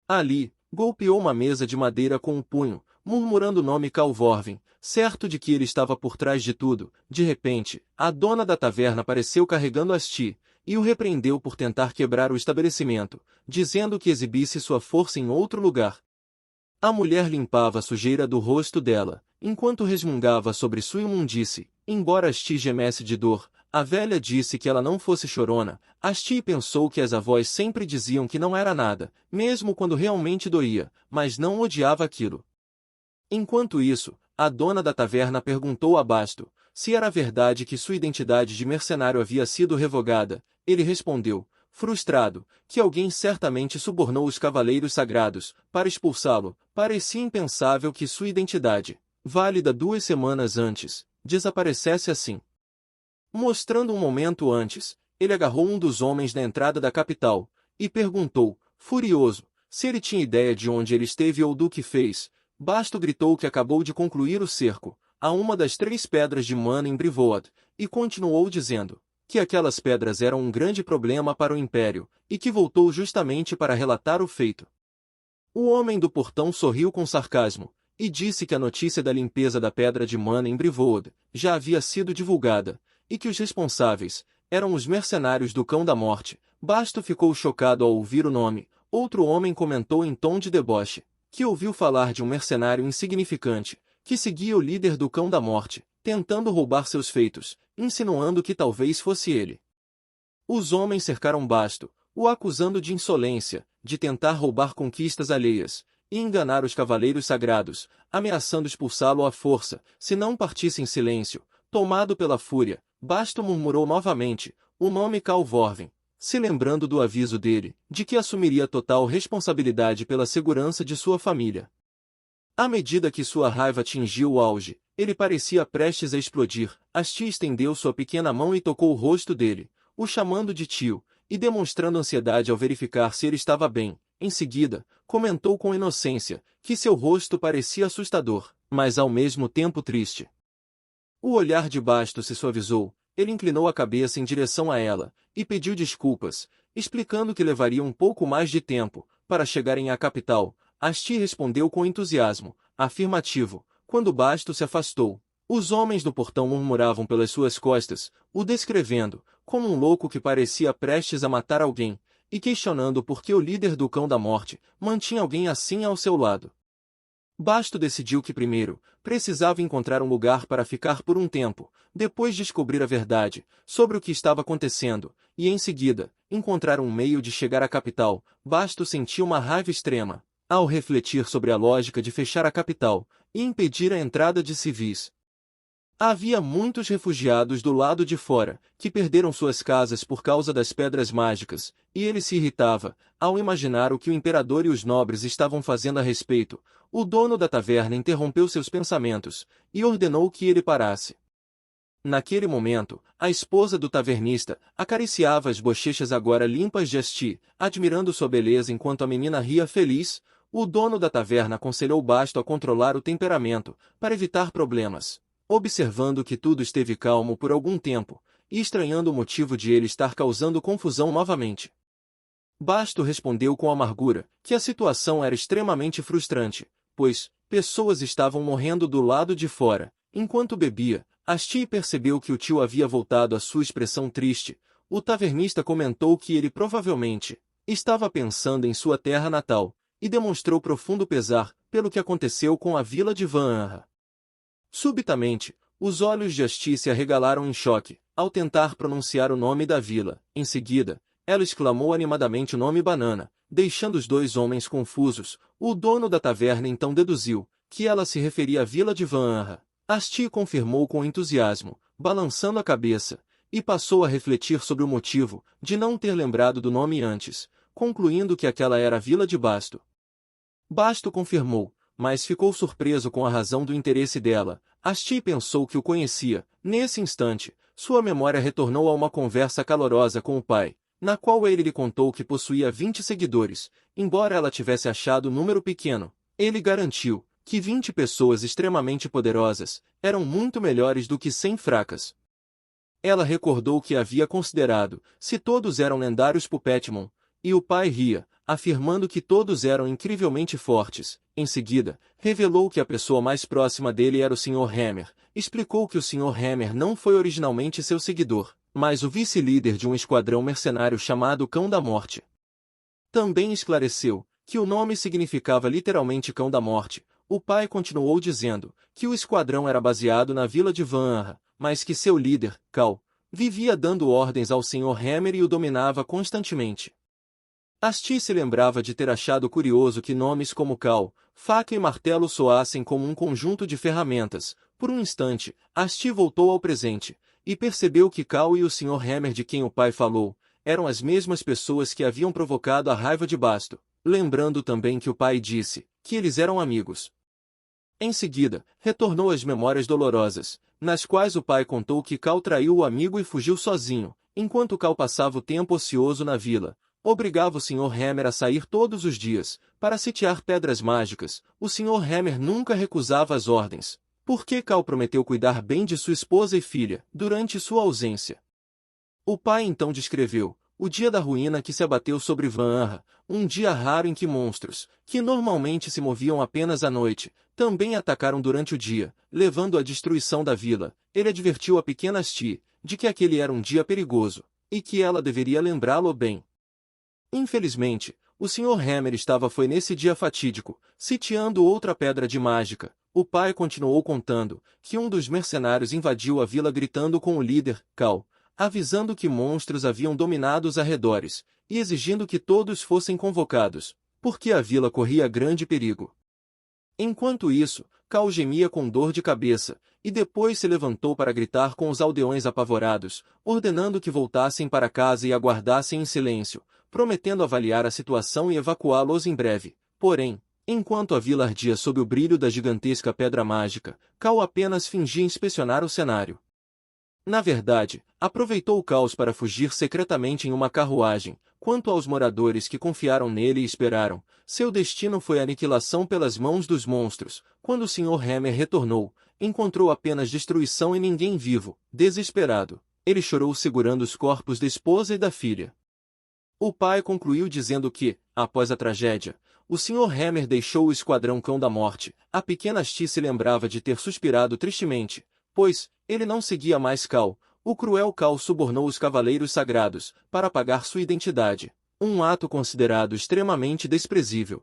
Ali, golpeou uma mesa de madeira com um punho, murmurando o nome Calvorvin, certo de que ele estava por trás de tudo. De repente, a dona da taverna apareceu carregando Asti, e o repreendeu por tentar quebrar o estabelecimento, dizendo que exibisse sua força em outro lugar. A mulher limpava a sujeira do rosto dela, enquanto resmungava sobre sua imundície. Embora Asti gemesse de dor, a velha disse que ela não fosse chorona. Asti pensou que as avós sempre diziam que não era nada, mesmo quando realmente doía, mas não odiava aquilo. Enquanto isso, a dona da taverna perguntou a Basto se era verdade que sua identidade de mercenário havia sido revogada. Ele respondeu, frustrado, que alguém certamente subornou os cavaleiros sagrados para expulsá-lo. Parecia impensável que sua identidade, válida 2 semanas antes, desaparecesse assim. Mostrando um momento antes, ele agarrou um dos homens na entrada da capital, e perguntou, furioso, se ele tinha ideia de onde ele esteve ou do que fez. Basto gritou que acabou de concluir o cerco a uma das 3 pedras de mana em Brivoad, e continuou dizendo que aquelas pedras eram um grande problema para o Império, e que voltou justamente para relatar o feito. O homem do portão sorriu com sarcasmo, e disse que a notícia da limpeza da pedra de mana em Brivold já havia sido divulgada, e que os responsáveis eram os mercenários do Cão da Morte. Basto ficou chocado ao ouvir o nome. Outro homem comentou em tom de deboche, que ouviu falar de um mercenário insignificante, que seguia o líder do Cão da Morte, tentando roubar seus feitos, insinuando que talvez fosse ele. Os homens cercaram Basto, o acusando de insolência, de tentar roubar conquistas alheias, e enganar os cavaleiros sagrados, ameaçando expulsá-lo à força, se não partisse em silêncio. Tomado pela fúria, Basto murmurou novamente o nome Calvorven, se lembrando do aviso dele, de que assumiria total responsabilidade pela segurança de sua família. À medida que sua raiva atingiu o auge, ele parecia prestes a explodir. Asti estendeu sua pequena mão e tocou o rosto dele, o chamando de tio, e demonstrando ansiedade ao verificar se ele estava bem. Em seguida, comentou com inocência que seu rosto parecia assustador, mas ao mesmo tempo triste. O olhar de Basto se suavizou, ele inclinou a cabeça em direção a ela, e pediu desculpas, explicando que levaria um pouco mais de tempo para chegarem à capital. Asti respondeu com entusiasmo, afirmativo. Quando Basto se afastou, os homens do portão murmuravam pelas suas costas, o descrevendo como um louco que parecia prestes a matar alguém, e questionando por que o líder do Cão da Morte mantinha alguém assim ao seu lado. Basto decidiu que primeiro precisava encontrar um lugar para ficar por um tempo, depois descobrir a verdade sobre o que estava acontecendo, e em seguida, encontrar um meio de chegar à capital. Basto sentiu uma raiva extrema ao refletir sobre a lógica de fechar a capital e impedir a entrada de civis. Havia muitos refugiados do lado de fora, que perderam suas casas por causa das pedras mágicas, e ele se irritava ao imaginar o que o imperador e os nobres estavam fazendo a respeito. O dono da taverna interrompeu seus pensamentos e ordenou que ele parasse. Naquele momento, a esposa do tavernista acariciava as bochechas agora limpas de Asti, admirando sua beleza enquanto a menina ria feliz. O dono da taverna aconselhou Basto a controlar o temperamento, para evitar problemas. Observando que tudo esteve calmo por algum tempo, e estranhando o motivo de ele estar causando confusão novamente, Basto respondeu com amargura que a situação era extremamente frustrante, pois pessoas estavam morrendo do lado de fora. Enquanto bebia, Asti percebeu que o tio havia voltado à sua expressão triste. O tavernista comentou que ele provavelmente estava pensando em sua terra natal, e demonstrou profundo pesar pelo que aconteceu com a vila de Van-Anra. Subitamente, os olhos de Asti se arregalaram em choque, ao tentar pronunciar o nome da vila. Em seguida, ela exclamou animadamente o nome Banana, deixando os dois homens confusos. O dono da taverna então deduziu que ela se referia à vila de Van-Anra. Asti confirmou com entusiasmo, balançando a cabeça, e passou a refletir sobre o motivo de não ter lembrado do nome antes, concluindo que aquela era a vila de Basto. Basto confirmou, mas ficou surpreso com a razão do interesse dela. Asti pensou que o conhecia. Nesse instante, sua memória retornou a uma conversa calorosa com o pai, na qual ele lhe contou que possuía 20 seguidores. Embora ela tivesse achado o número pequeno, ele garantiu que 20 pessoas extremamente poderosas eram muito melhores do que 100 fracas. Ela recordou que havia considerado se todos eram lendários Puppetmon, e o pai ria, afirmando que todos eram incrivelmente fortes. Em seguida, revelou que a pessoa mais próxima dele era o Sr. Hammer. Explicou que o Sr. Hammer não foi originalmente seu seguidor, mas o vice-líder de um esquadrão mercenário chamado Cão da Morte. Também esclareceu que o nome significava literalmente Cão da Morte. O pai continuou dizendo que o esquadrão era baseado na vila de Van-Anra, mas que seu líder, Cal, vivia dando ordens ao Sr. Hammer e o dominava constantemente. Asti se lembrava de ter achado curioso que nomes como Cal, faca e martelo soassem como um conjunto de ferramentas. Por um instante, Asti voltou ao presente, e percebeu que Cal e o Sr. Hammer de quem o pai falou, eram as mesmas pessoas que haviam provocado a raiva de Basto, lembrando também que o pai disse que eles eram amigos. Em seguida, retornou às memórias dolorosas, nas quais o pai contou que Cal traiu o amigo e fugiu sozinho, enquanto Cal passava o tempo ocioso na vila. Obrigava o Sr. Hammer a sair todos os dias, para sitiar pedras mágicas. O Sr. Hammer nunca recusava as ordens, porque Cal prometeu cuidar bem de sua esposa e filha, durante sua ausência. O pai então descreveu o dia da ruína que se abateu sobre Van'Arra, um dia raro em que monstros, que normalmente se moviam apenas à noite, também atacaram durante o dia, levando à destruição da vila. Ele advertiu a pequena Asti de que aquele era um dia perigoso, e que ela deveria lembrá-lo bem. Infelizmente, o Sr. Hammer foi nesse dia fatídico, sitiando outra pedra de mágica. O pai continuou contando que um dos mercenários invadiu a vila gritando com o líder, Cal, avisando que monstros haviam dominado os arredores, e exigindo que todos fossem convocados, porque a vila corria grande perigo. Enquanto isso, Cal gemia com dor de cabeça, e depois se levantou para gritar com os aldeões apavorados, ordenando que voltassem para casa e aguardassem em silêncio, prometendo avaliar a situação e evacuá-los em breve. Porém, enquanto a vila ardia sob o brilho da gigantesca pedra mágica, Cal apenas fingia inspecionar o cenário. Na verdade, aproveitou o caos para fugir secretamente em uma carruagem. Quanto aos moradores que confiaram nele e esperaram, seu destino foi a aniquilação pelas mãos dos monstros. Quando o Sr. Hammer retornou, encontrou apenas destruição e ninguém vivo. Desesperado, ele chorou segurando os corpos da esposa e da filha. O pai concluiu dizendo que, após a tragédia, o Sr. Hammer deixou o esquadrão Cão da Morte. A pequena Asti se lembrava de ter suspirado tristemente, pois ele não seguia mais Cal. O cruel Cal subornou os Cavaleiros Sagrados para pagar sua identidade, um ato considerado extremamente desprezível.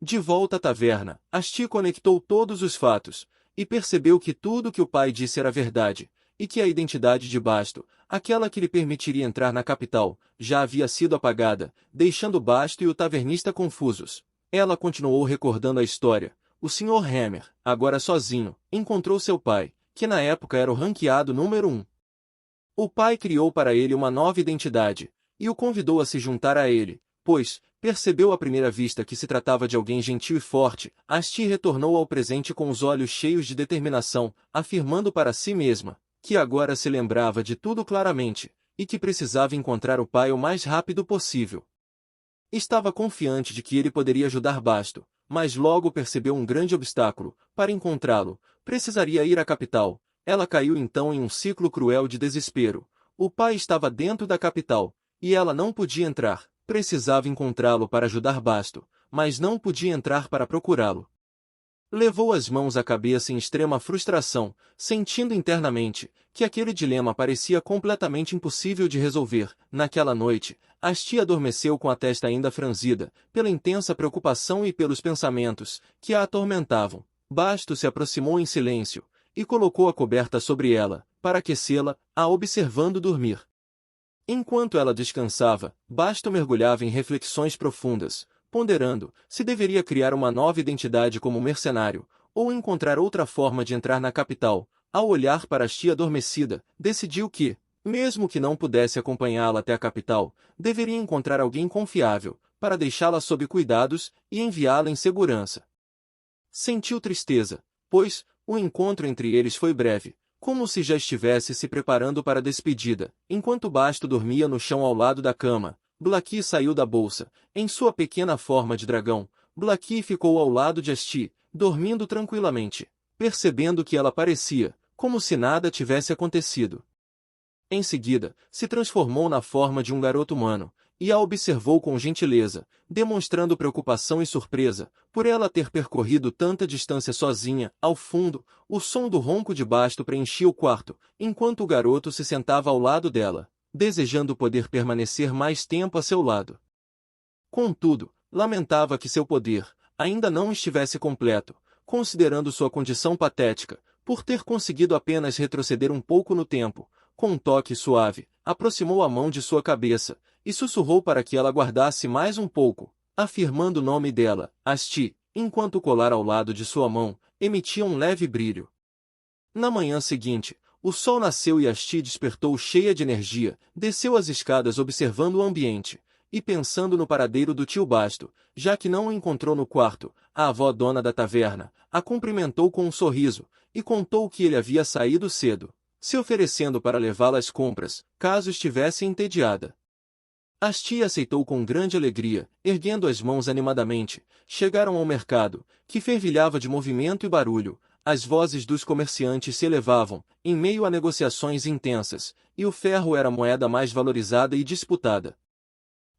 De volta à taverna, Asti conectou todos os fatos e percebeu que tudo que o pai disse era verdade, e que a identidade de Basto, aquela que lhe permitiria entrar na capital, já havia sido apagada, deixando Basto e o tavernista confusos. Ela continuou recordando a história. O Sr. Hammer, agora sozinho, encontrou seu pai, que na época era o ranqueado número 1. O pai criou para ele uma nova identidade, e o convidou a se juntar a ele, pois, percebeu à primeira vista que se tratava de alguém gentil e forte. Asti retornou ao presente com os olhos cheios de determinação, afirmando para si mesma que agora se lembrava de tudo claramente, e que precisava encontrar o pai o mais rápido possível. Estava confiante de que ele poderia ajudar Basto, mas logo percebeu um grande obstáculo. Para encontrá-lo, precisaria ir à capital. Ela caiu então em um ciclo cruel de desespero. O pai estava dentro da capital, e ela não podia entrar. Precisava encontrá-lo para ajudar Basto, mas não podia entrar para procurá-lo. Levou as mãos à cabeça em extrema frustração, sentindo internamente que aquele dilema parecia completamente impossível de resolver. Naquela noite, Asti adormeceu com a testa ainda franzida, pela intensa preocupação e pelos pensamentos que a atormentavam. Basto se aproximou em silêncio e colocou a coberta sobre ela, para aquecê-la, a observando dormir. Enquanto ela descansava, Basto mergulhava em reflexões profundas, ponderando se deveria criar uma nova identidade como mercenário, ou encontrar outra forma de entrar na capital. Ao olhar para Asti adormecida, decidiu que, mesmo que não pudesse acompanhá-la até a capital, deveria encontrar alguém confiável, para deixá-la sob cuidados e enviá-la em segurança. Sentiu tristeza, pois o encontro entre eles foi breve, como se já estivesse se preparando para a despedida. Enquanto Basto dormia no chão ao lado da cama, Blackie saiu da bolsa. Em sua pequena forma de dragão, Blackie ficou ao lado de Asti, dormindo tranquilamente, percebendo que ela parecia como se nada tivesse acontecido. Em seguida, se transformou na forma de um garoto humano, e a observou com gentileza, demonstrando preocupação e surpresa, por ela ter percorrido tanta distância sozinha. Ao fundo, o som do ronco de Basto preenchia o quarto, enquanto o garoto se sentava ao lado dela, desejando poder permanecer mais tempo a seu lado. Contudo, lamentava que seu poder ainda não estivesse completo, considerando sua condição patética, por ter conseguido apenas retroceder um pouco no tempo. Com um toque suave, aproximou a mão de sua cabeça, e sussurrou para que ela aguardasse mais um pouco, afirmando o nome dela, Asti, enquanto o colar ao lado de sua mão emitia um leve brilho. Na manhã seguinte, o sol nasceu e Asti despertou cheia de energia, desceu as escadas observando o ambiente, e pensando no paradeiro do tio Basto, já que não o encontrou no quarto. A avó dona da taverna a cumprimentou com um sorriso, e contou que ele havia saído cedo, se oferecendo para levá-la às compras, caso estivesse entediada. Asti aceitou com grande alegria, erguendo as mãos animadamente. Chegaram ao mercado, que fervilhava de movimento e barulho. as vozes dos comerciantes se elevavam, em meio a negociações intensas, e o ferro era a moeda mais valorizada e disputada.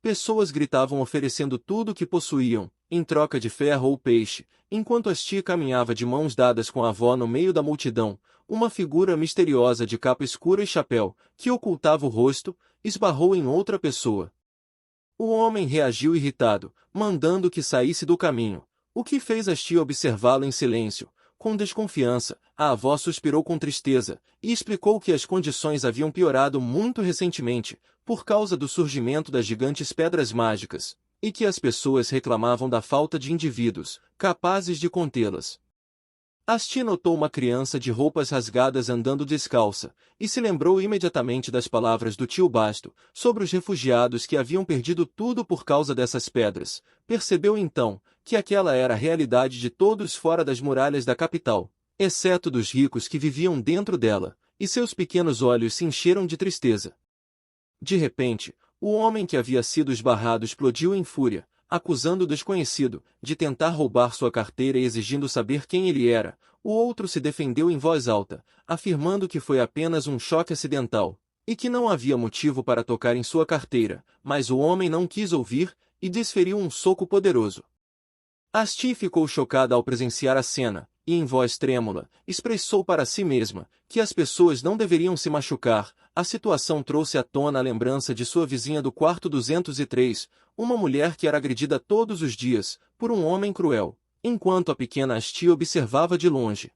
Pessoas gritavam oferecendo tudo o que possuíam, em troca de ferro ou peixe, enquanto Asti caminhava de mãos dadas com a avó no meio da multidão, uma figura misteriosa de capa escura e chapéu, que ocultava o rosto, esbarrou em outra pessoa. O homem reagiu irritado, mandando que saísse do caminho, o que fez Asti observá-lo em silêncio. Com desconfiança, a avó suspirou com tristeza, e explicou que as condições haviam piorado muito recentemente, por causa do surgimento das gigantes pedras mágicas, e que as pessoas reclamavam da falta de indivíduos capazes de contê-las. Asti notou uma criança de roupas rasgadas andando descalça, e se lembrou imediatamente das palavras do tio Basto, sobre os refugiados que haviam perdido tudo por causa dessas pedras. Percebeu então, que aquela era a realidade de todos fora das muralhas da capital, exceto dos ricos que viviam dentro dela, e seus pequenos olhos se encheram de tristeza. De repente, o homem que havia sido esbarrado explodiu em fúria, acusando o desconhecido de tentar roubar sua carteira e exigindo saber quem ele era. O outro se defendeu em voz alta, afirmando que foi apenas um choque acidental, e que não havia motivo para tocar em sua carteira, mas o homem não quis ouvir, e desferiu um soco poderoso. Asti ficou chocada ao presenciar a cena, e em voz trêmula, expressou para si mesma que as pessoas não deveriam se machucar. A situação trouxe à tona a lembrança de sua vizinha do quarto 203, uma mulher que era agredida todos os dias, por um homem cruel, enquanto a pequena Asti observava de longe.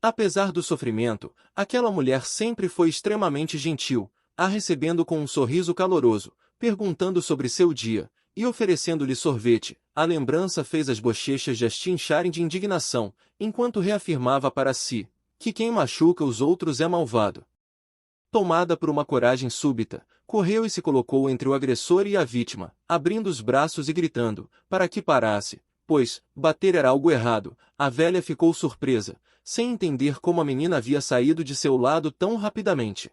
Apesar do sofrimento, aquela mulher sempre foi extremamente gentil, a recebendo com um sorriso caloroso, perguntando sobre seu dia, e oferecendo-lhe sorvete. A lembrança fez as bochechas de Asti incharem de indignação, enquanto reafirmava para si que quem machuca os outros é malvado. Tomada por uma coragem súbita, correu e se colocou entre o agressor e a vítima, abrindo os braços e gritando, para que parasse, pois, bater era algo errado. A velha ficou surpresa, sem entender como a menina havia saído de seu lado tão rapidamente.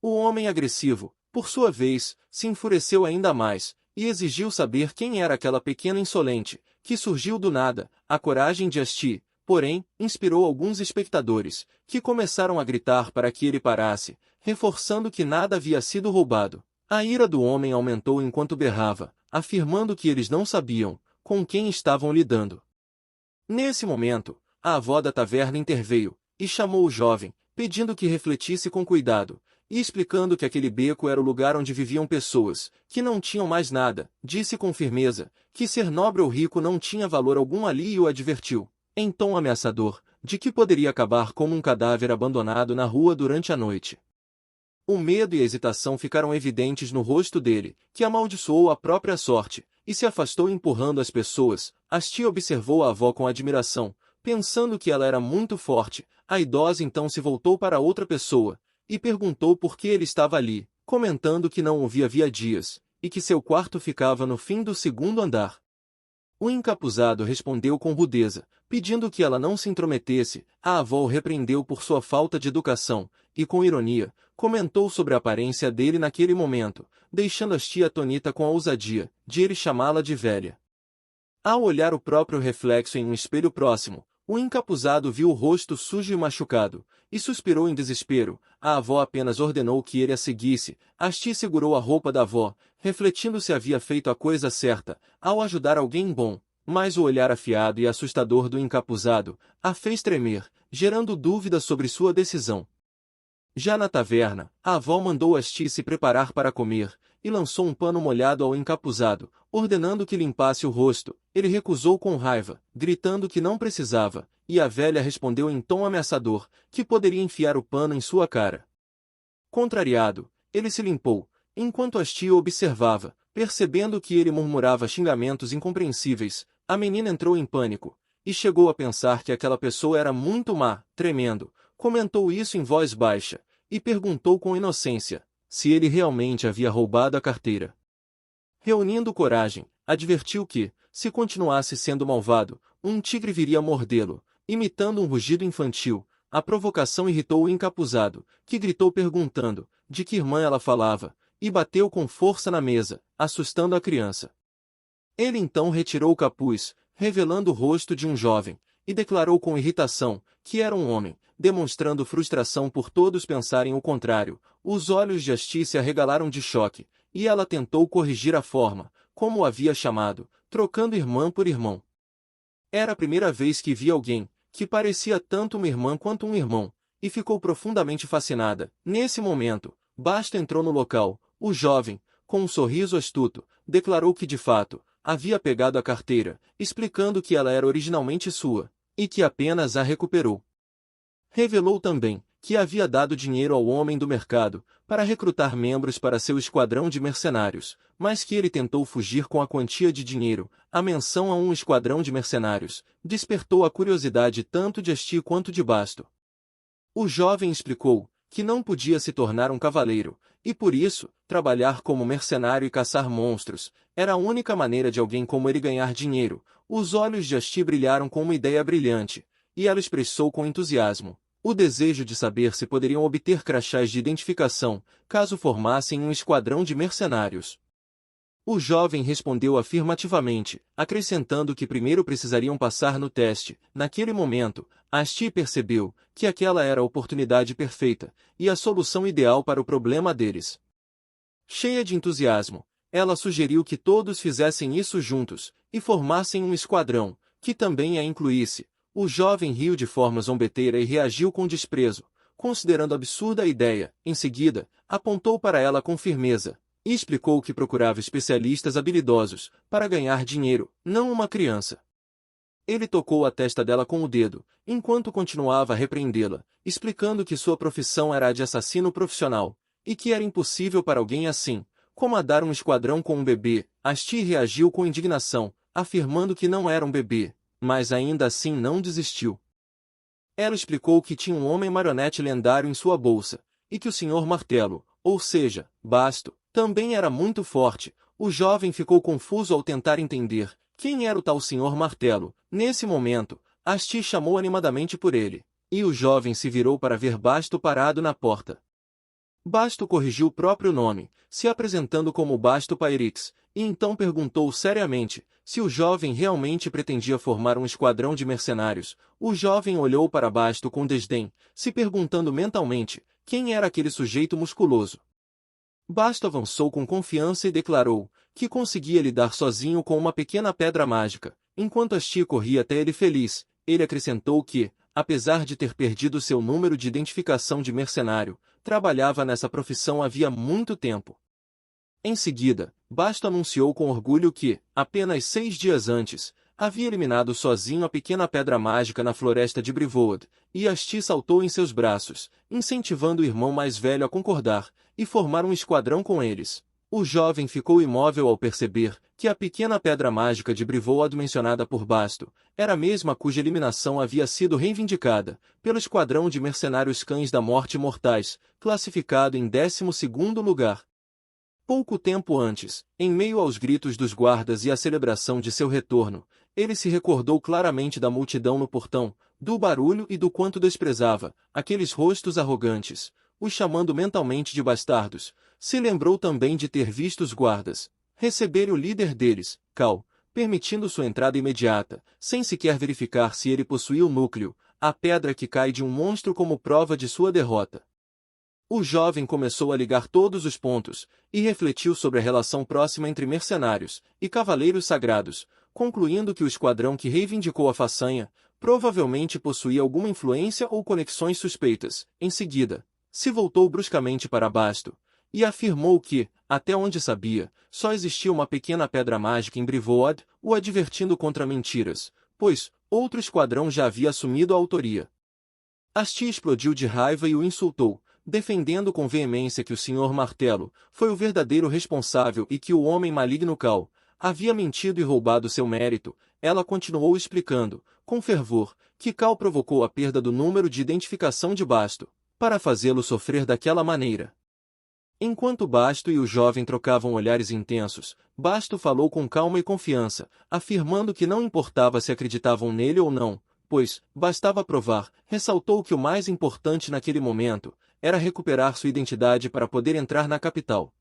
O homem agressivo, por sua vez, se enfureceu ainda mais, e exigiu saber quem era aquela pequena insolente, que surgiu do nada. A coragem de Asti, porém, inspirou alguns espectadores, que começaram a gritar para que ele parasse, reforçando que nada havia sido roubado. A ira do homem aumentou enquanto berrava, afirmando que eles não sabiam com quem estavam lidando. Nesse momento, a avó da taverna interveio, e chamou o jovem, pedindo que refletisse com cuidado, e explicando que aquele beco era o lugar onde viviam pessoas que não tinham mais nada. Disse com firmeza que ser nobre ou rico não tinha valor algum ali e o advertiu, em tom ameaçador, de que poderia acabar como um cadáver abandonado na rua durante a noite. O medo e a hesitação ficaram evidentes no rosto dele, que amaldiçoou a própria sorte, e se afastou empurrando as pessoas. Asti observou a avó com admiração, pensando que ela era muito forte. A idosa então se voltou para outra pessoa, e perguntou por que ele estava ali, comentando que não o via havia dias, e que seu quarto ficava no fim do segundo andar. O encapuzado respondeu com rudeza, pedindo que ela não se intrometesse. A avó o repreendeu por sua falta de educação, e com ironia, comentou sobre a aparência dele naquele momento, deixando Asti atonita com a ousadia de ele chamá-la de velha. Ao olhar o próprio reflexo em um espelho próximo, o encapuzado viu o rosto sujo e machucado, e suspirou em desespero. A avó apenas ordenou que ele a seguisse. Asti segurou a roupa da avó, refletindo se havia feito a coisa certa, ao ajudar alguém bom, mas o olhar afiado e assustador do encapuzado a fez tremer, gerando dúvida sobre sua decisão. Já na taverna, a avó mandou Asti se preparar para comer, e lançou um pano molhado ao encapuzado, ordenando que limpasse o rosto. Ele recusou com raiva, gritando que não precisava, e a velha respondeu em tom ameaçador, que poderia enfiar o pano em sua cara. Contrariado, ele se limpou, enquanto Asti o observava, percebendo que ele murmurava xingamentos incompreensíveis. A menina entrou em pânico, e chegou a pensar que aquela pessoa era muito má. Tremendo, comentou isso em voz baixa, e perguntou com inocência se ele realmente havia roubado a carteira. Reunindo coragem, advertiu que, se continuasse sendo malvado, um tigre viria mordê-lo. Imitando um rugido infantil, a provocação irritou o encapuzado, que gritou perguntando de que irmã ela falava, e bateu com força na mesa, assustando a criança. Ele então retirou o capuz, revelando o rosto de um jovem, e declarou com irritação que era um homem, demonstrando frustração por todos pensarem o contrário. Os olhos de Asti se arregalaram de choque, e ela tentou corrigir a forma, como o havia chamado, trocando irmã por irmão. Era a primeira vez que via alguém que parecia tanto uma irmã quanto um irmão, e ficou profundamente fascinada. Nesse momento, Basto entrou no local. O jovem, com um sorriso astuto, declarou que de fato havia pegado a carteira, explicando que ela era originalmente sua, e que apenas a recuperou. Revelou também que havia dado dinheiro ao homem do mercado para recrutar membros para seu esquadrão de mercenários, mas que ele tentou fugir com a quantia de dinheiro. A menção a um esquadrão de mercenários despertou a curiosidade tanto de Asti quanto de Basto. O jovem explicou que não podia se tornar um cavaleiro, e por isso, trabalhar como mercenário e caçar monstros era a única maneira de alguém como ele ganhar dinheiro. Os olhos de Asti brilharam com uma ideia brilhante, e ela expressou com entusiasmo o desejo de saber se poderiam obter crachás de identificação, caso formassem um esquadrão de mercenários. O jovem respondeu afirmativamente, acrescentando que primeiro precisariam passar no teste. Naquele momento, Asti percebeu que aquela era a oportunidade perfeita e a solução ideal para o problema deles. Cheia de entusiasmo, ela sugeriu que todos fizessem isso juntos e formassem um esquadrão, que também a incluísse. O jovem riu de forma zombeteira e reagiu com desprezo, considerando absurda a ideia. Em seguida, apontou para ela com firmeza e explicou que procurava especialistas habilidosos para ganhar dinheiro, não uma criança. Ele tocou a testa dela com o dedo, enquanto continuava a repreendê-la, explicando que sua profissão era a de assassino profissional, e que era impossível para alguém assim, como a dar um esquadrão com um bebê. Asti reagiu com indignação, afirmando que não era um bebê, mas ainda assim não desistiu. Ela explicou que tinha um homem marionete lendário em sua bolsa, e que o Sr. Martelo, ou seja, Basto, também era muito forte. O jovem ficou confuso ao tentar entender quem era o tal Sr. Martelo. Nesse momento, Asti chamou animadamente por ele, e o jovem se virou para ver Basto parado na porta. Basto corrigiu o próprio nome, se apresentando como Basto Pairix, e então perguntou seriamente se o jovem realmente pretendia formar um esquadrão de mercenários. O jovem olhou para Basto com desdém, se perguntando mentalmente quem era aquele sujeito musculoso. Basto avançou com confiança e declarou que conseguia lidar sozinho com uma pequena pedra mágica. Enquanto Asti corria até ele feliz, ele acrescentou que, apesar de ter perdido seu número de identificação de mercenário, trabalhava nessa profissão havia muito tempo. Em seguida, Basto anunciou com orgulho que, apenas 6 dias antes, havia eliminado sozinho a pequena pedra mágica na floresta de Brivoad, e Asti saltou em seus braços, incentivando o irmão mais velho a concordar, e formar um esquadrão com eles. O jovem ficou imóvel ao perceber que a pequena pedra mágica de Brivoad mencionada por Basto era a mesma cuja eliminação havia sido reivindicada pelo esquadrão de mercenários Cães da Morte Mortais, classificado em 12º lugar. Pouco tempo antes, em meio aos gritos dos guardas e à celebração de seu retorno, ele se recordou claramente da multidão no portão, do barulho e do quanto desprezava aqueles rostos arrogantes, os chamando mentalmente de bastardos. Se lembrou também de ter visto os guardas receber o líder deles, Cal, permitindo sua entrada imediata, sem sequer verificar se ele possuía o núcleo, a pedra que cai de um monstro como prova de sua derrota. O jovem começou a ligar todos os pontos, e refletiu sobre a relação próxima entre mercenários e cavaleiros sagrados, concluindo que o esquadrão que reivindicou a façanha provavelmente possuía alguma influência ou conexões suspeitas. Em seguida, se voltou bruscamente para Basto, e afirmou que, até onde sabia, só existia uma pequena pedra mágica em Brivoad, o advertindo contra mentiras, pois outro esquadrão já havia assumido a autoria. Asti explodiu de raiva e o insultou, defendendo com veemência que o Sr. Martelo foi o verdadeiro responsável e que o homem maligno Cal havia mentido e roubado seu mérito. Ela continuou explicando, com fervor, que Cal provocou a perda do número de identificação de Basto, para fazê-lo sofrer daquela maneira. Enquanto Basto e o jovem trocavam olhares intensos, Basto falou com calma e confiança, afirmando que não importava se acreditavam nele ou não, pois bastava provar. Ressaltou que o mais importante naquele momento era recuperar sua identidade para poder entrar na capital.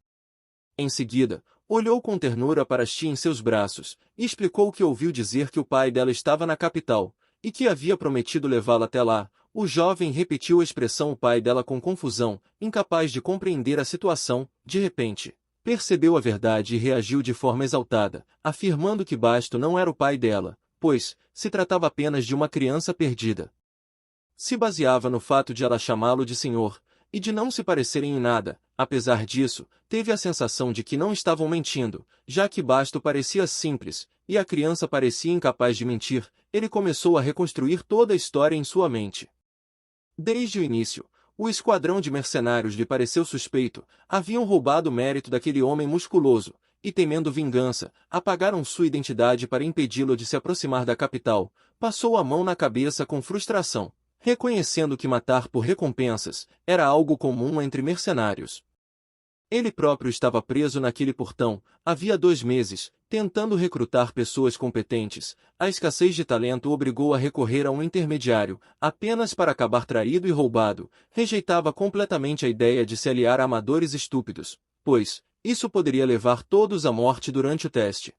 Em seguida, olhou com ternura para Asti em seus braços, e explicou que ouviu dizer que o pai dela estava na capital, e que havia prometido levá-la até lá. O jovem repetiu a expressão o pai dela com confusão, incapaz de compreender a situação. De repente, percebeu a verdade e reagiu de forma exaltada, afirmando que Basto não era o pai dela, pois se tratava apenas de uma criança perdida. Se baseava no fato de ela chamá-lo de senhor, e de não se parecerem em nada. Apesar disso, teve a sensação de que não estavam mentindo, já que Basto parecia simples, e a criança parecia incapaz de mentir. Ele começou a reconstruir toda a história em sua mente. Desde o início, o esquadrão de mercenários lhe pareceu suspeito. Haviam roubado o mérito daquele homem musculoso, e temendo vingança, apagaram sua identidade para impedi-lo de se aproximar da capital. Passou a mão na cabeça com frustração, reconhecendo que matar por recompensas era algo comum entre mercenários. Ele próprio estava preso naquele portão, havia 2 meses, tentando recrutar pessoas competentes. A escassez de talento o obrigou a recorrer a um intermediário, apenas para acabar traído e roubado. Rejeitava completamente a ideia de se aliar a amadores estúpidos, pois isso poderia levar todos à morte durante o teste.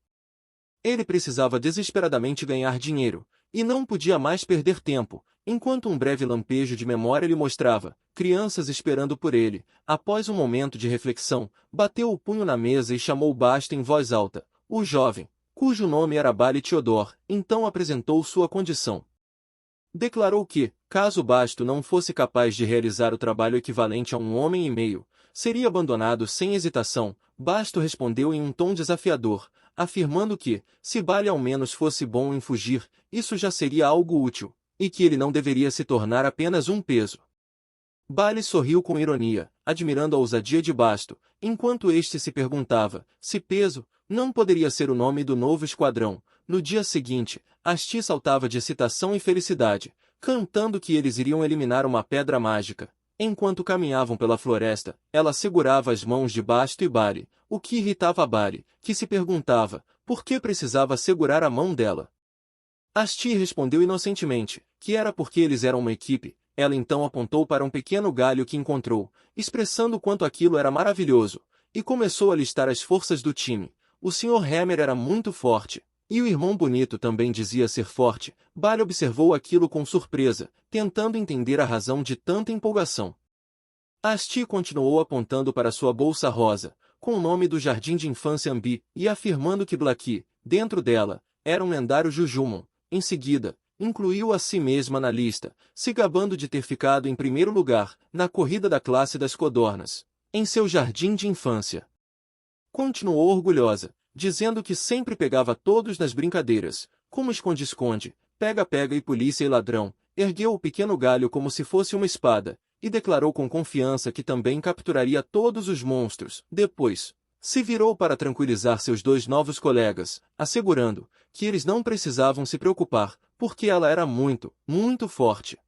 Ele precisava desesperadamente ganhar dinheiro, e não podia mais perder tempo, enquanto um breve lampejo de memória lhe mostrava crianças esperando por ele. Após um momento de reflexão, bateu o punho na mesa e chamou Basto em voz alta. O jovem, cujo nome era Bali Teodor, então apresentou sua condição. Declarou que, caso Basto não fosse capaz de realizar o trabalho equivalente a 1,5 homens, seria abandonado sem hesitação. Basto respondeu em um tom desafiador, afirmando que, se Bali ao menos fosse bom em fugir, isso já seria algo útil, e que ele não deveria se tornar apenas um peso. Bali sorriu com ironia, admirando a ousadia de Basto, enquanto este se perguntava se peso não poderia ser o nome do novo esquadrão. No dia seguinte, Asti saltava de excitação e felicidade, cantando que eles iriam eliminar uma pedra mágica. Enquanto caminhavam pela floresta, ela segurava as mãos de Basto e Bali, o que irritava Bali, que se perguntava por que precisava segurar a mão dela. Asti respondeu inocentemente que era porque eles eram uma equipe. Ela então apontou para um pequeno galho que encontrou, expressando quanto aquilo era maravilhoso, e começou a listar as forças do time. O Sr. Hammer era muito forte, e o irmão bonito também dizia ser forte. Bali observou aquilo com surpresa, tentando entender a razão de tanta empolgação. Asti continuou apontando para sua bolsa rosa, com o nome do jardim de infância Ambi, e afirmando que Blackie, dentro dela, era um lendário Jujumon. Em seguida, incluiu a si mesma na lista, se gabando de ter ficado em primeiro lugar, na corrida da classe das codornas, em seu jardim de infância. Continuou orgulhosa, dizendo que sempre pegava todos nas brincadeiras, como esconde-esconde, pega-pega e polícia e ladrão. Ergueu o pequeno galho como se fosse uma espada, e declarou com confiança que também capturaria todos os monstros. Depois, se virou para tranquilizar seus 2 novos colegas, assegurando que eles não precisavam se preocupar, porque ela era muito, muito forte.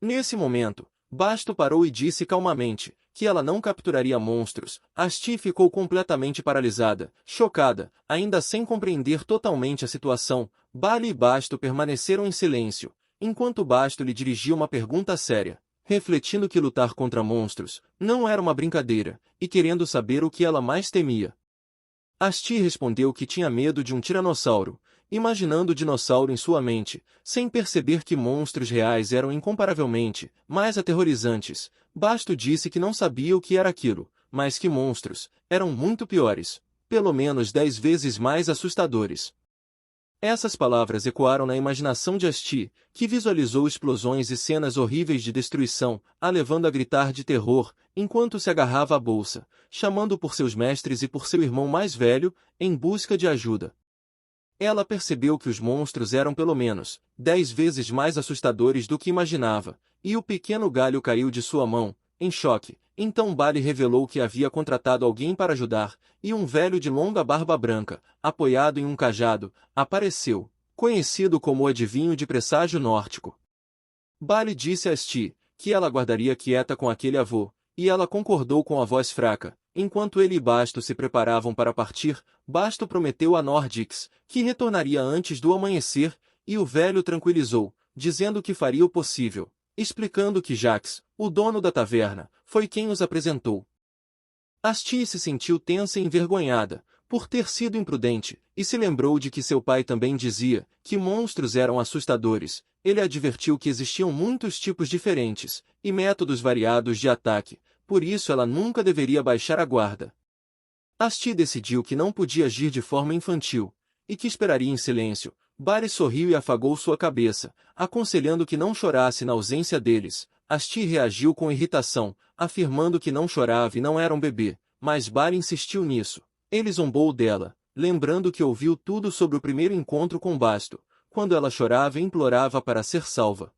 Nesse momento, Basto parou e disse calmamente que ela não capturaria monstros. Asti ficou completamente paralisada, chocada, ainda sem compreender totalmente a situação. Bali e Basto permaneceram em silêncio, enquanto Basto lhe dirigia uma pergunta séria, refletindo que lutar contra monstros não era uma brincadeira, e querendo saber o que ela mais temia. Asti respondeu que tinha medo de um tiranossauro, imaginando o dinossauro em sua mente, sem perceber que monstros reais eram incomparavelmente mais aterrorizantes. Basto disse que não sabia o que era aquilo, mas que monstros eram muito piores, pelo menos 10 vezes mais assustadores. Essas palavras ecoaram na imaginação de Asti, que visualizou explosões e cenas horríveis de destruição, a levando a gritar de terror, enquanto se agarrava à bolsa, chamando por seus mestres e por seu irmão mais velho, em busca de ajuda. Ela percebeu que os monstros eram pelo menos 10 vezes mais assustadores do que imaginava, e o pequeno galho caiu de sua mão, em choque. Então Bali revelou que havia contratado alguém para ajudar, e um velho de longa barba branca, apoiado em um cajado, apareceu, conhecido como o adivinho de presságio nórdico. Bali disse a Asti que ela aguardaria quieta com aquele avô, e ela concordou com a voz fraca. Enquanto ele e Basto se preparavam para partir, Basto prometeu a Nordix que retornaria antes do amanhecer, e o velho tranquilizou, dizendo que faria o possível, explicando que Jax, o dono da taverna, foi quem os apresentou. Asti se sentiu tensa e envergonhada, por ter sido imprudente, e se lembrou de que seu pai também dizia que monstros eram assustadores, ele advertiu que existiam muitos tipos diferentes e métodos variados de ataque, por isso ela nunca deveria baixar a guarda. Asti decidiu que não podia agir de forma infantil, e que esperaria em silêncio. Barry sorriu e afagou sua cabeça, aconselhando que não chorasse na ausência deles. Asti reagiu com irritação, afirmando que não chorava e não era um bebê, mas Barry insistiu nisso. Ele zombou dela, lembrando que ouviu tudo sobre o primeiro encontro com Basto, quando ela chorava e implorava para ser salva.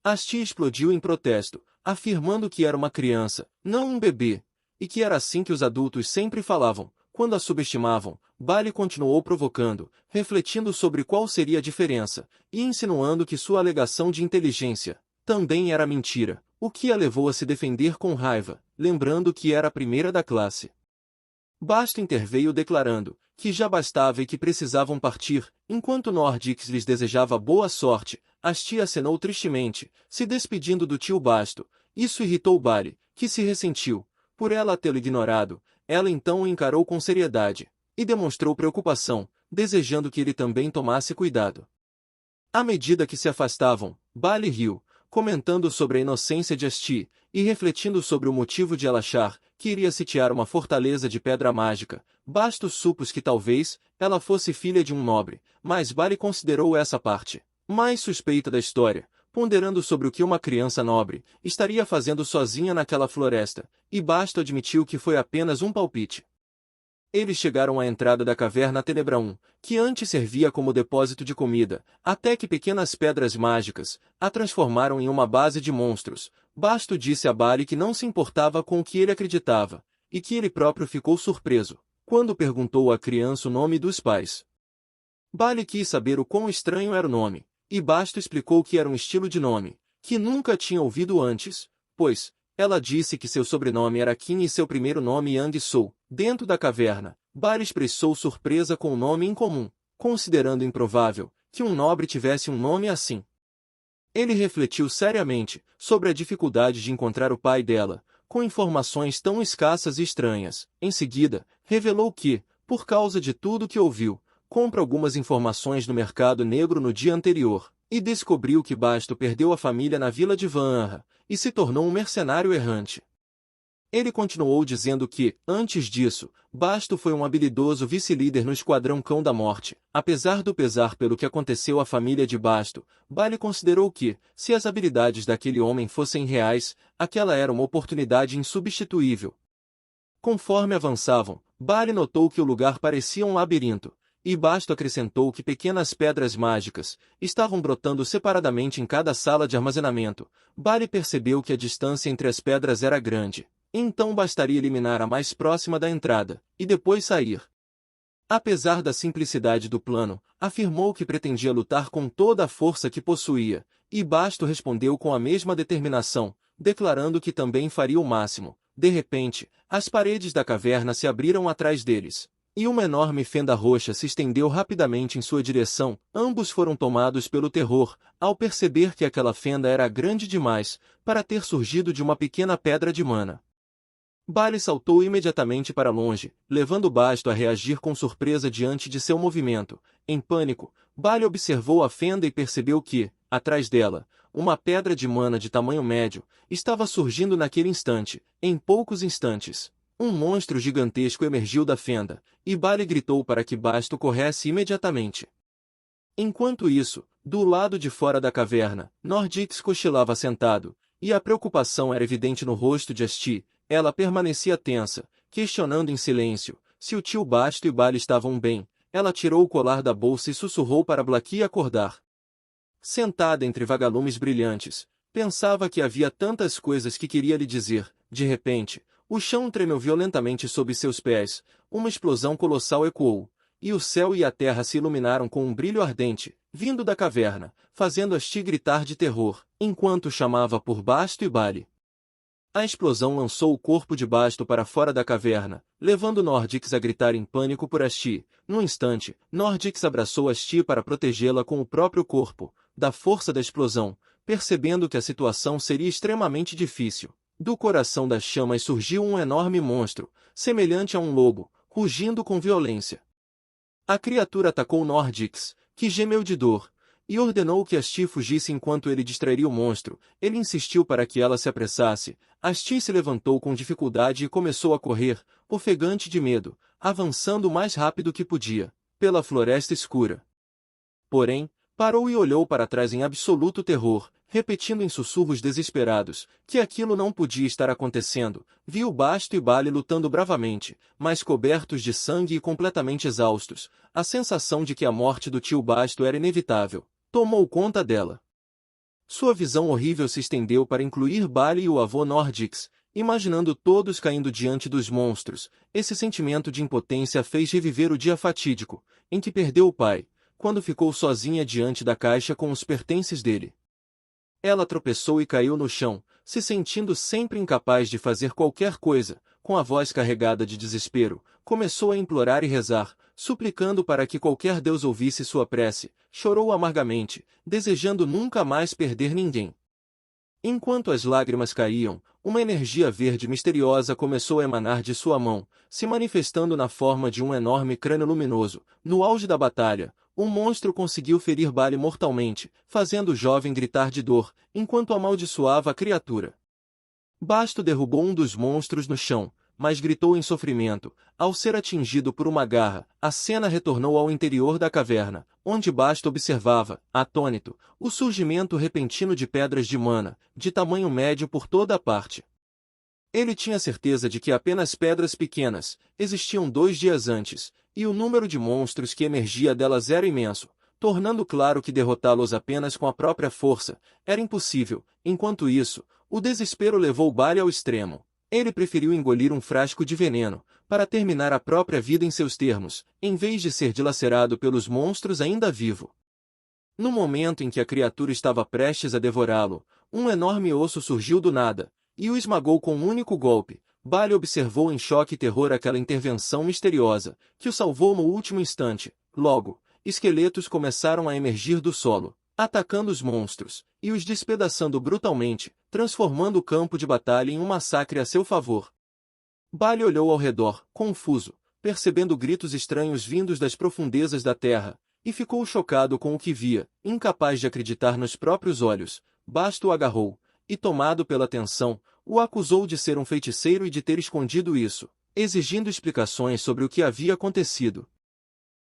Asti explodiu em protesto, afirmando que era uma criança, não um bebê, e que era assim que os adultos sempre falavam. Quando a subestimavam, Barry continuou provocando, refletindo sobre qual seria a diferença, e insinuando que sua alegação de inteligência também era mentira, o que a levou a se defender com raiva, lembrando que era a primeira da classe. Basto interveio declarando que já bastava e que precisavam partir, enquanto Nordix lhes desejava boa sorte. Asti acenou tristemente, se despedindo do tio Basto. Isso irritou Barry, que se ressentiu por ela tê-lo ignorado. Ela então o encarou com seriedade, e demonstrou preocupação, desejando que ele também tomasse cuidado. À medida que se afastavam, Barry riu, comentando sobre a inocência de Asti, e refletindo sobre o motivo de ela achar que iria sitiar uma fortaleza de pedra mágica. Basto supôs que talvez ela fosse filha de um nobre, mas Barry considerou essa parte mais suspeita da história, ponderando sobre o que uma criança nobre estaria fazendo sozinha naquela floresta, e Basto admitiu que foi apenas um palpite. Eles chegaram à entrada da caverna Tenebra 1, que antes servia como depósito de comida, até que pequenas pedras mágicas a transformaram em uma base de monstros. Basto disse a Barry que não se importava com o que ele acreditava, e que ele próprio ficou surpreso quando perguntou à criança o nome dos pais. Barry quis saber o quão estranho era o nome, e Basto explicou que era um estilo de nome que nunca tinha ouvido antes, pois ela disse que seu sobrenome era Kim e seu primeiro nome Yang Sou. Dentro da caverna, Barry expressou surpresa com o nome incomum, considerando improvável que um nobre tivesse um nome assim. Ele refletiu seriamente sobre a dificuldade de encontrar o pai dela, com informações tão escassas e estranhas. Em seguida, revelou que, por causa de tudo que ouviu, compra algumas informações no mercado negro no dia anterior, e descobriu que Basto perdeu a família na vila de Vanha, e se tornou um mercenário errante. Ele continuou dizendo que, antes disso, Basto foi um habilidoso vice-líder no Esquadrão Cão da Morte. Apesar do pesar pelo que aconteceu à família de Basto, Barry considerou que, se as habilidades daquele homem fossem reais, aquela era uma oportunidade insubstituível. Conforme avançavam, Barry notou que o lugar parecia um labirinto, e Basto acrescentou que pequenas pedras mágicas estavam brotando separadamente em cada sala de armazenamento. Barry percebeu que a distância entre as pedras era grande. Então bastaria eliminar a mais próxima da entrada, e depois sair. Apesar da simplicidade do plano, afirmou que pretendia lutar com toda a força que possuía, e Basto respondeu com a mesma determinação, declarando que também faria o máximo. De repente, as paredes da caverna se abriram atrás deles, e uma enorme fenda roxa se estendeu rapidamente em sua direção. Ambos foram tomados pelo terror, ao perceber que aquela fenda era grande demais para ter surgido de uma pequena pedra de mana. Barry saltou imediatamente para longe, levando Basto a reagir com surpresa diante de seu movimento. Em pânico, Barry observou a fenda e percebeu que, atrás dela, uma pedra de mana de tamanho médio estava surgindo naquele instante. Em poucos instantes, um monstro gigantesco emergiu da fenda, e Barry gritou para que Basto corresse imediatamente. Enquanto isso, do lado de fora da caverna, Nordix cochilava sentado, e a preocupação era evidente no rosto de Asti. Ela permanecia tensa, questionando em silêncio se o tio Basto e Barry estavam bem. Ela tirou o colar da bolsa e sussurrou para Blackie acordar. Sentada entre vagalumes brilhantes, pensava que havia tantas coisas que queria lhe dizer. De repente, o chão tremeu violentamente sob seus pés, uma explosão colossal ecoou, e o céu e a terra se iluminaram com um brilho ardente, vindo da caverna, fazendo Asti gritar de terror, enquanto chamava por Basto e Barry. A explosão lançou o corpo de Basto para fora da caverna, levando Nordix a gritar em pânico por Asti. No instante, Nordix abraçou Asti para protegê-la com o próprio corpo, da força da explosão, percebendo que a situação seria extremamente difícil. Do coração das chamas surgiu um enorme monstro, semelhante a um lobo, rugindo com violência. A criatura atacou Nordix, que gemeu de dor, e ordenou que Asti fugisse enquanto ele distrairia o monstro. Ele insistiu para que ela se apressasse. Asti se levantou com dificuldade e começou a correr, ofegante de medo, avançando o mais rápido que podia, pela floresta escura. Porém, parou e olhou para trás em absoluto terror, repetindo em sussurros desesperados, que aquilo não podia estar acontecendo. Viu Basto e Bali lutando bravamente, mas cobertos de sangue e completamente exaustos. A sensação de que a morte do tio Basto era inevitável tomou conta dela. Sua visão horrível se estendeu para incluir Bali e o avô Nordix, imaginando todos caindo diante dos monstros. Esse sentimento de impotência fez reviver o dia fatídico, em que perdeu o pai, quando ficou sozinha diante da caixa com os pertences dele. Ela tropeçou e caiu no chão, se sentindo sempre incapaz de fazer qualquer coisa. Com a voz carregada de desespero, começou a implorar e rezar, suplicando para que qualquer Deus ouvisse sua prece. Chorou amargamente, desejando nunca mais perder ninguém. Enquanto as lágrimas caíam, uma energia verde misteriosa começou a emanar de sua mão, se manifestando na forma de um enorme crânio luminoso. No auge da batalha, o monstro conseguiu ferir Bali mortalmente, fazendo o jovem gritar de dor, enquanto amaldiçoava a criatura. Basto derrubou um dos monstros no chão, mas gritou em sofrimento. Ao ser atingido por uma garra, a cena retornou ao interior da caverna, onde Basto observava, atônito, o surgimento repentino de pedras de mana, de tamanho médio por toda a parte. Ele tinha certeza de que apenas pedras pequenas existiam 2 dias antes, e o número de monstros que emergia delas era imenso, tornando claro que derrotá-los apenas com a própria força era impossível. Enquanto isso, o desespero levou Bali ao extremo. Ele preferiu engolir um frasco de veneno, para terminar a própria vida em seus termos, em vez de ser dilacerado pelos monstros ainda vivo. No momento em que a criatura estava prestes a devorá-lo, um enorme osso surgiu do nada, e o esmagou com um único golpe. Bali observou em choque e terror aquela intervenção misteriosa, que o salvou no último instante. Logo, esqueletos começaram a emergir do solo, atacando os monstros, e os despedaçando brutalmente, transformando o campo de batalha em um massacre a seu favor. Bali olhou ao redor, confuso, percebendo gritos estranhos vindos das profundezas da terra, e ficou chocado com o que via, incapaz de acreditar nos próprios olhos. Basto o agarrou, e tomado pela tensão, o acusou de ser um feiticeiro e de ter escondido isso, exigindo explicações sobre o que havia acontecido.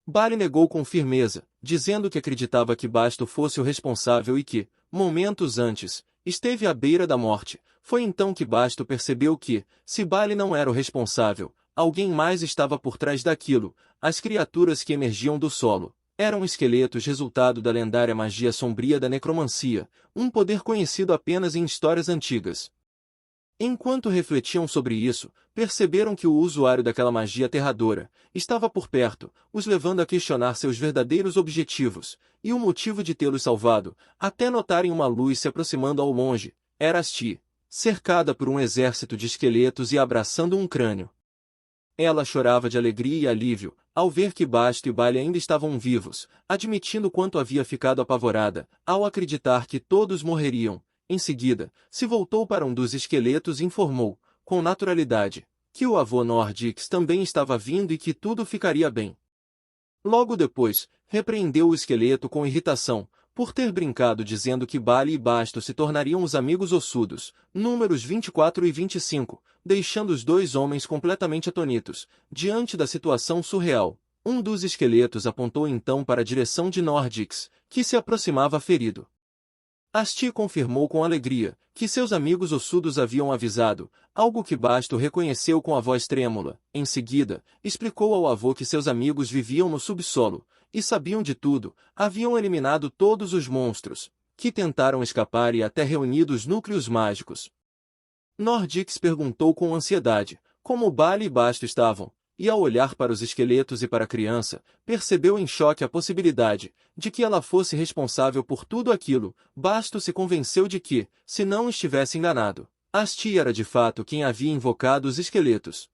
Bali negou com firmeza, dizendo que acreditava que Basto fosse o responsável e que, momentos antes, esteve à beira da morte. Foi então que Basto percebeu que, se Bali não era o responsável, alguém mais estava por trás daquilo. As criaturas que emergiam do solo eram esqueletos resultado da lendária magia sombria da necromancia, um poder conhecido apenas em histórias antigas. Enquanto refletiam sobre isso, perceberam que o usuário daquela magia aterradora estava por perto, os levando a questionar seus verdadeiros objetivos, e o motivo de tê-los salvado, até notarem uma luz se aproximando ao longe. Era Asti, cercada por um exército de esqueletos e abraçando um crânio. Ela chorava de alegria e alívio, ao ver que Basto e Bali ainda estavam vivos, admitindo quanto havia ficado apavorada, ao acreditar que todos morreriam. Em seguida, se voltou para um dos esqueletos e informou, com naturalidade, que o avô Nordix também estava vindo e que tudo ficaria bem. Logo depois, repreendeu o esqueleto com irritação, por ter brincado dizendo que Bali e Basto se tornariam os amigos ossudos, números 24 e 25, deixando os dois homens completamente atonitos, diante da situação surreal. Um dos esqueletos apontou então para a direção de Nordix, que se aproximava ferido. Asti confirmou com alegria, que seus amigos ossudos haviam avisado, algo que Basto reconheceu com a voz trêmula. Em seguida, explicou ao avô que seus amigos viviam no subsolo, e sabiam de tudo, haviam eliminado todos os monstros, que tentaram escapar e até reunido os núcleos mágicos. Nordix perguntou com ansiedade, como Bali e Basto estavam, e ao olhar para os esqueletos e para a criança, percebeu em choque a possibilidade de que ela fosse responsável por tudo aquilo. Basto se convenceu de que, se não estivesse enganado, Asti era de fato quem havia invocado os esqueletos.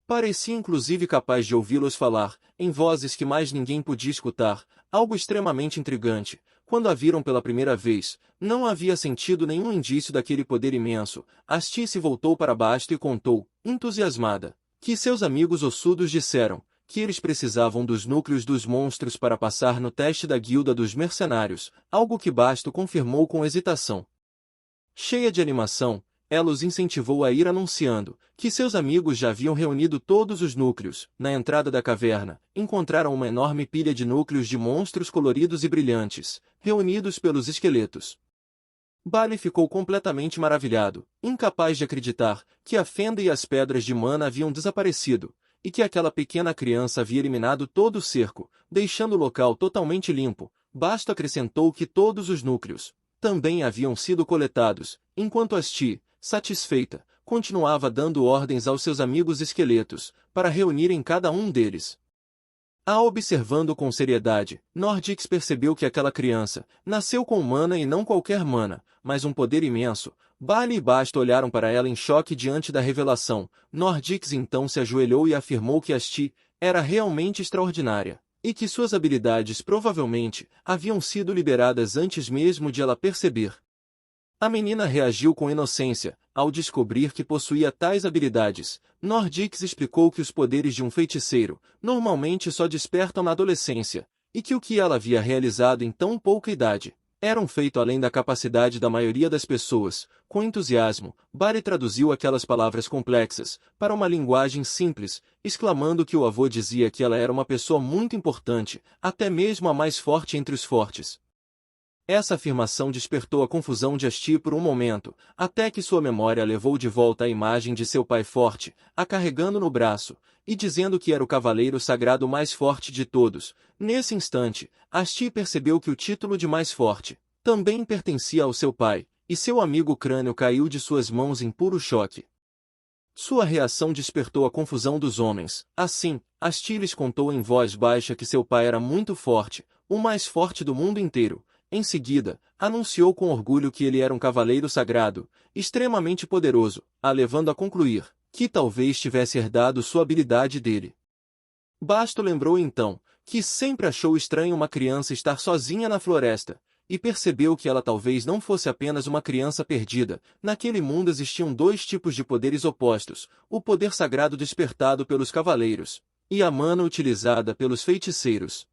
Parecia inclusive capaz de ouvi-los falar, em vozes que mais ninguém podia escutar, algo extremamente intrigante. Quando a viram pela primeira vez, não havia sentido nenhum indício daquele poder imenso. Asti se voltou para Basto e contou, entusiasmada, que seus amigos ossudos disseram que eles precisavam dos núcleos dos monstros para passar no teste da guilda dos mercenários, algo que Basto confirmou com hesitação. Cheia de animação, ela os incentivou a ir anunciando que seus amigos já haviam reunido todos os núcleos. Na entrada da caverna, encontraram uma enorme pilha de núcleos de monstros coloridos e brilhantes, reunidos pelos esqueletos. Bali ficou completamente maravilhado, incapaz de acreditar que a fenda e as pedras de mana haviam desaparecido, e que aquela pequena criança havia eliminado todo o cerco, deixando o local totalmente limpo. Basto acrescentou que todos os núcleos também haviam sido coletados, enquanto Asti, satisfeita, continuava dando ordens aos seus amigos esqueletos, para reunirem cada um deles. A observando com seriedade, Nordix percebeu que aquela criança nasceu com mana e não qualquer mana, mas um poder imenso. Bali e Basto olharam para ela em choque diante da revelação. Nordix então se ajoelhou e afirmou que Asti era realmente extraordinária, e que suas habilidades provavelmente haviam sido liberadas antes mesmo de ela perceber. A menina reagiu com inocência ao descobrir que possuía tais habilidades. Nordix explicou que os poderes de um feiticeiro normalmente só despertam na adolescência, e que o que ela havia realizado em tão pouca idade era um feito além da capacidade da maioria das pessoas. Com entusiasmo, Bari traduziu aquelas palavras complexas para uma linguagem simples, exclamando que o avô dizia que ela era uma pessoa muito importante, até mesmo a mais forte entre os fortes. Essa afirmação despertou a confusão de Asti por um momento, até que sua memória levou de volta a imagem de seu pai forte, a carregando no braço, e dizendo que era o cavaleiro sagrado mais forte de todos. Nesse instante, Asti percebeu que o título de mais forte também pertencia ao seu pai, e seu amigo crânio caiu de suas mãos em puro choque. Sua reação despertou a confusão dos homens. Assim, Asti lhes contou em voz baixa que seu pai era muito forte, o mais forte do mundo inteiro. Em seguida, anunciou com orgulho que ele era um cavaleiro sagrado, extremamente poderoso, a levando a concluir que talvez tivesse herdado sua habilidade dele. Basto lembrou então que sempre achou estranho uma criança estar sozinha na floresta, e percebeu que ela talvez não fosse apenas uma criança perdida. Naquele mundo existiam dois tipos de poderes opostos: o poder sagrado despertado pelos cavaleiros, e a mana utilizada pelos feiticeiros.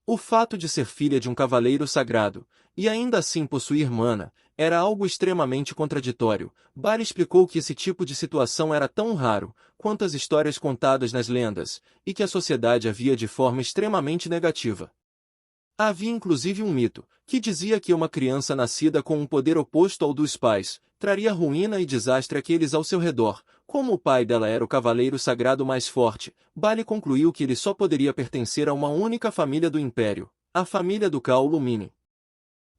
O fato de ser filha de um cavaleiro sagrado, e ainda assim possuir mana, era algo extremamente contraditório. Bari explicou que esse tipo de situação era tão raro quanto as histórias contadas nas lendas, e que a sociedade havia de forma extremamente negativa. Havia inclusive um mito, que dizia que uma criança nascida com um poder oposto ao dos pais, traria ruína e desastre àqueles ao seu redor. Como o pai dela era o cavaleiro sagrado mais forte, Bali concluiu que ele só poderia pertencer a uma única família do Império, a família do Cao Lumine.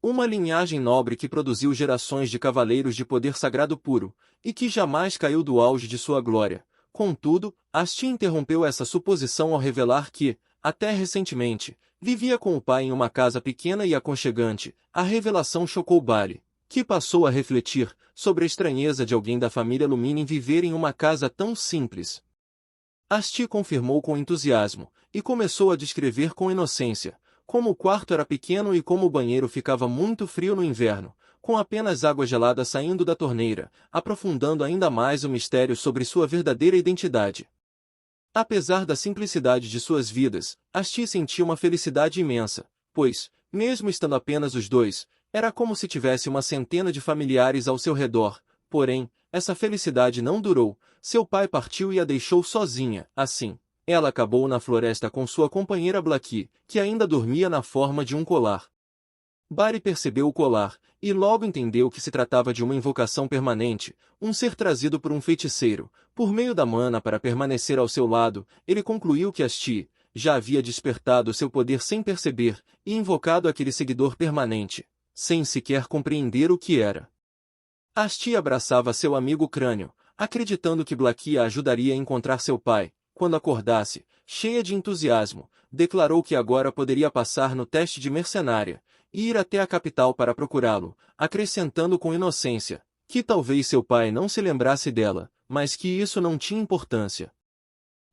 Uma linhagem nobre que produziu gerações de cavaleiros de poder sagrado puro, e que jamais caiu do auge de sua glória. Contudo, Asti interrompeu essa suposição ao revelar que, até recentemente, vivia com o pai em uma casa pequena e aconchegante. A revelação chocou Bali, que passou a refletir sobre a estranheza de alguém da família Lumine viver em uma casa tão simples. Asti confirmou com entusiasmo, e começou a descrever com inocência como o quarto era pequeno e como o banheiro ficava muito frio no inverno, com apenas água gelada saindo da torneira, aprofundando ainda mais o mistério sobre sua verdadeira identidade. Apesar da simplicidade de suas vidas, Asti sentia uma felicidade imensa, pois, mesmo estando apenas os dois, era como se tivesse uma centena de familiares ao seu redor. Porém, essa felicidade não durou. Seu pai partiu e a deixou sozinha. Assim, ela acabou na floresta com sua companheira Blackie, que ainda dormia na forma de um colar. Bari percebeu o colar, e logo entendeu que se tratava de uma invocação permanente, um ser trazido por um feiticeiro. Por meio da mana para permanecer ao seu lado, ele concluiu que Asti já havia despertado seu poder sem perceber, e invocado aquele seguidor permanente, sem sequer compreender o que era. Asti abraçava seu amigo crânio, acreditando que Blackie a ajudaria a encontrar seu pai. Quando acordasse, cheia de entusiasmo, declarou que agora poderia passar no teste de mercenária, e ir até a capital para procurá-lo, acrescentando com inocência que talvez seu pai não se lembrasse dela, mas que isso não tinha importância.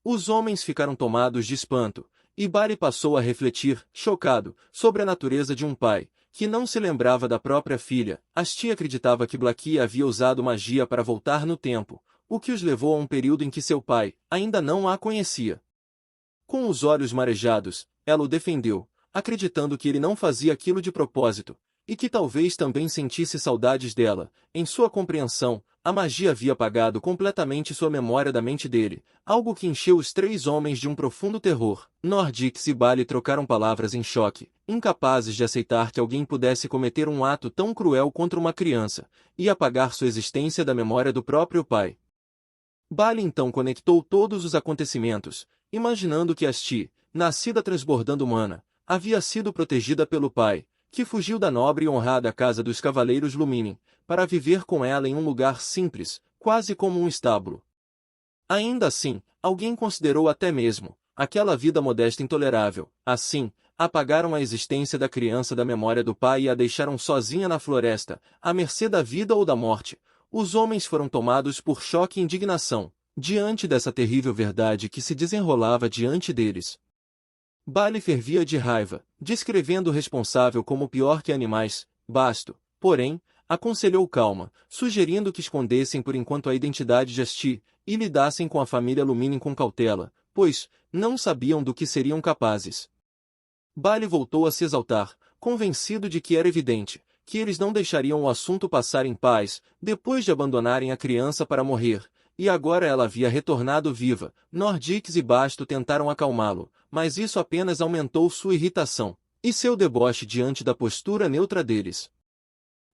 Os homens ficaram tomados de espanto, e Bari passou a refletir, chocado, sobre a natureza de um pai que não se lembrava da própria filha. Asti acreditava que Blackie havia usado magia para voltar no tempo, o que os levou a um período em que seu pai ainda não a conhecia. Com os olhos marejados, ela o defendeu, acreditando que ele não fazia aquilo de propósito, e que talvez também sentisse saudades dela. Em sua compreensão, a magia havia apagado completamente sua memória da mente dele, algo que encheu os três homens de um profundo terror. Nordix e Bali trocaram palavras em choque, incapazes de aceitar que alguém pudesse cometer um ato tão cruel contra uma criança, e apagar sua existência da memória do próprio pai. Bali então conectou todos os acontecimentos, imaginando que Asti, nascida transbordando humana, havia sido protegida pelo pai, que fugiu da nobre e honrada casa dos Cavaleiros Lumine, para viver com ela em um lugar simples, quase como um estábulo. Ainda assim, alguém considerou até mesmo aquela vida modesta intolerável. Assim, apagaram a existência da criança da memória do pai e a deixaram sozinha na floresta, à mercê da vida ou da morte. Os homens foram tomados por choque e indignação, diante dessa terrível verdade que se desenrolava diante deles. Bali fervia de raiva, descrevendo o responsável como pior que animais. Basto, porém, aconselhou calma, sugerindo que escondessem por enquanto a identidade de Asti, e lidassem com a família Lumine com cautela, pois não sabiam do que seriam capazes. Bali voltou a se exaltar, convencido de que era evidente que eles não deixariam o assunto passar em paz, depois de abandonarem a criança para morrer, e agora ela havia retornado viva. Nordix e Basto tentaram acalmá-lo, mas isso apenas aumentou sua irritação, e seu deboche diante da postura neutra deles.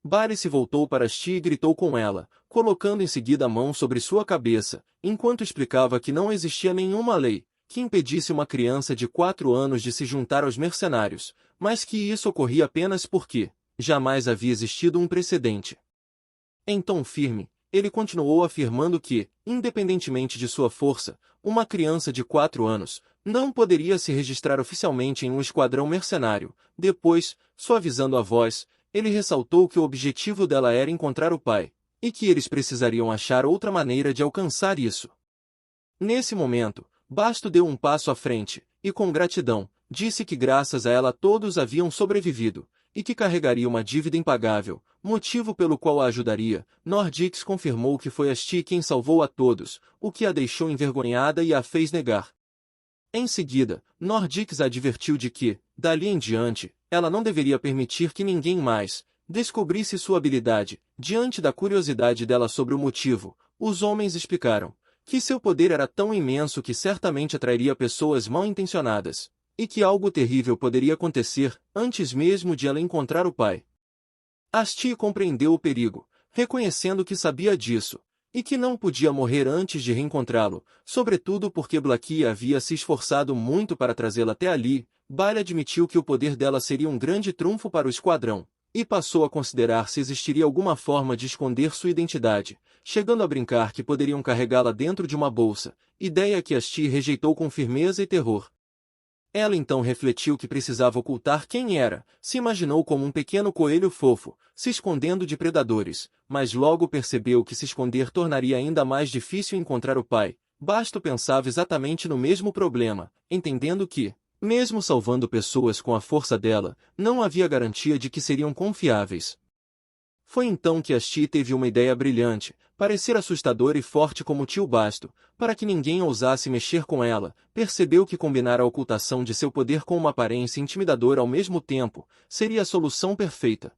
Bali se voltou para Asti e gritou com ela, colocando em seguida a mão sobre sua cabeça, enquanto explicava que não existia nenhuma lei que impedisse uma criança de 4 anos de se juntar aos mercenários, mas que isso ocorria apenas porque jamais havia existido um precedente. Em tom firme, ele continuou afirmando que, independentemente de sua força, uma criança de 4 anos não poderia se registrar oficialmente em um esquadrão mercenário. Depois, suavizando a voz, ele ressaltou que o objetivo dela era encontrar o pai, e que eles precisariam achar outra maneira de alcançar isso. Nesse momento, Basto deu um passo à frente, e com gratidão, disse que graças a ela todos haviam sobrevivido, e que carregaria uma dívida impagável, motivo pelo qual a ajudaria. Nordix confirmou que foi Asti quem salvou a todos, o que a deixou envergonhada e a fez negar. Em seguida, Nordix advertiu de que, dali em diante, ela não deveria permitir que ninguém mais descobrisse sua habilidade. Diante da curiosidade dela sobre o motivo, os homens explicaram que seu poder era tão imenso que certamente atrairia pessoas mal-intencionadas, e que algo terrível poderia acontecer antes mesmo de ela encontrar o pai. Asti compreendeu o perigo, reconhecendo que sabia disso, e que não podia morrer antes de reencontrá-lo, sobretudo porque Blackie havia se esforçado muito para trazê-la até ali. Bali admitiu que o poder dela seria um grande trunfo para o esquadrão, e passou a considerar se existiria alguma forma de esconder sua identidade, chegando a brincar que poderiam carregá-la dentro de uma bolsa, ideia que Asti rejeitou com firmeza e terror. Ela então refletiu que precisava ocultar quem era, se imaginou como um pequeno coelho fofo, se escondendo de predadores, mas logo percebeu que se esconder tornaria ainda mais difícil encontrar o pai. Basto pensava exatamente no mesmo problema, entendendo que, mesmo salvando pessoas com a força dela, não havia garantia de que seriam confiáveis. Foi então que Asti teve uma ideia brilhante, parecer assustadora e forte como o tio Basto, para que ninguém ousasse mexer com ela. Percebeu que combinar a ocultação de seu poder com uma aparência intimidadora ao mesmo tempo seria a solução perfeita.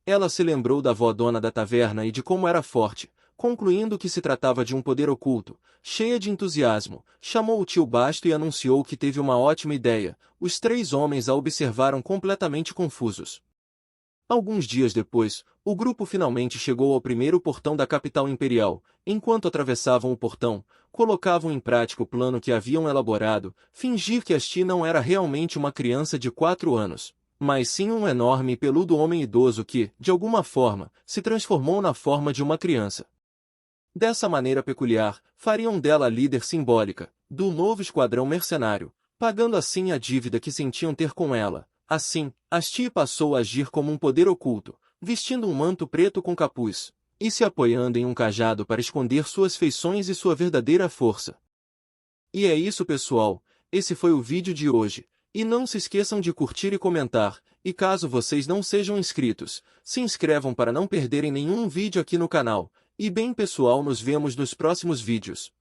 Ela se lembrou da avó dona da taverna e de como era forte, concluindo que se tratava de um poder oculto. Cheia de entusiasmo, chamou o tio Basto e anunciou que teve uma ótima ideia. Os três homens a observaram completamente confusos. Alguns dias depois, o grupo finalmente chegou ao primeiro portão da capital imperial. Enquanto atravessavam o portão, colocavam em prática o plano que haviam elaborado, fingir que Asti não era realmente uma criança de 4 anos, mas sim um enorme e peludo homem idoso que, de alguma forma, se transformou na forma de uma criança. Dessa maneira peculiar, fariam dela a líder simbólica do novo esquadrão mercenário, pagando assim a dívida que sentiam ter com ela. Assim, Asti passou a agir como um poder oculto, vestindo um manto preto com capuz, e se apoiando em um cajado para esconder suas feições e sua verdadeira força. E é isso, pessoal, esse foi o vídeo de hoje, e não se esqueçam de curtir e comentar, e caso vocês não sejam inscritos, se inscrevam para não perderem nenhum vídeo aqui no canal. E bem pessoal, nos vemos nos próximos vídeos.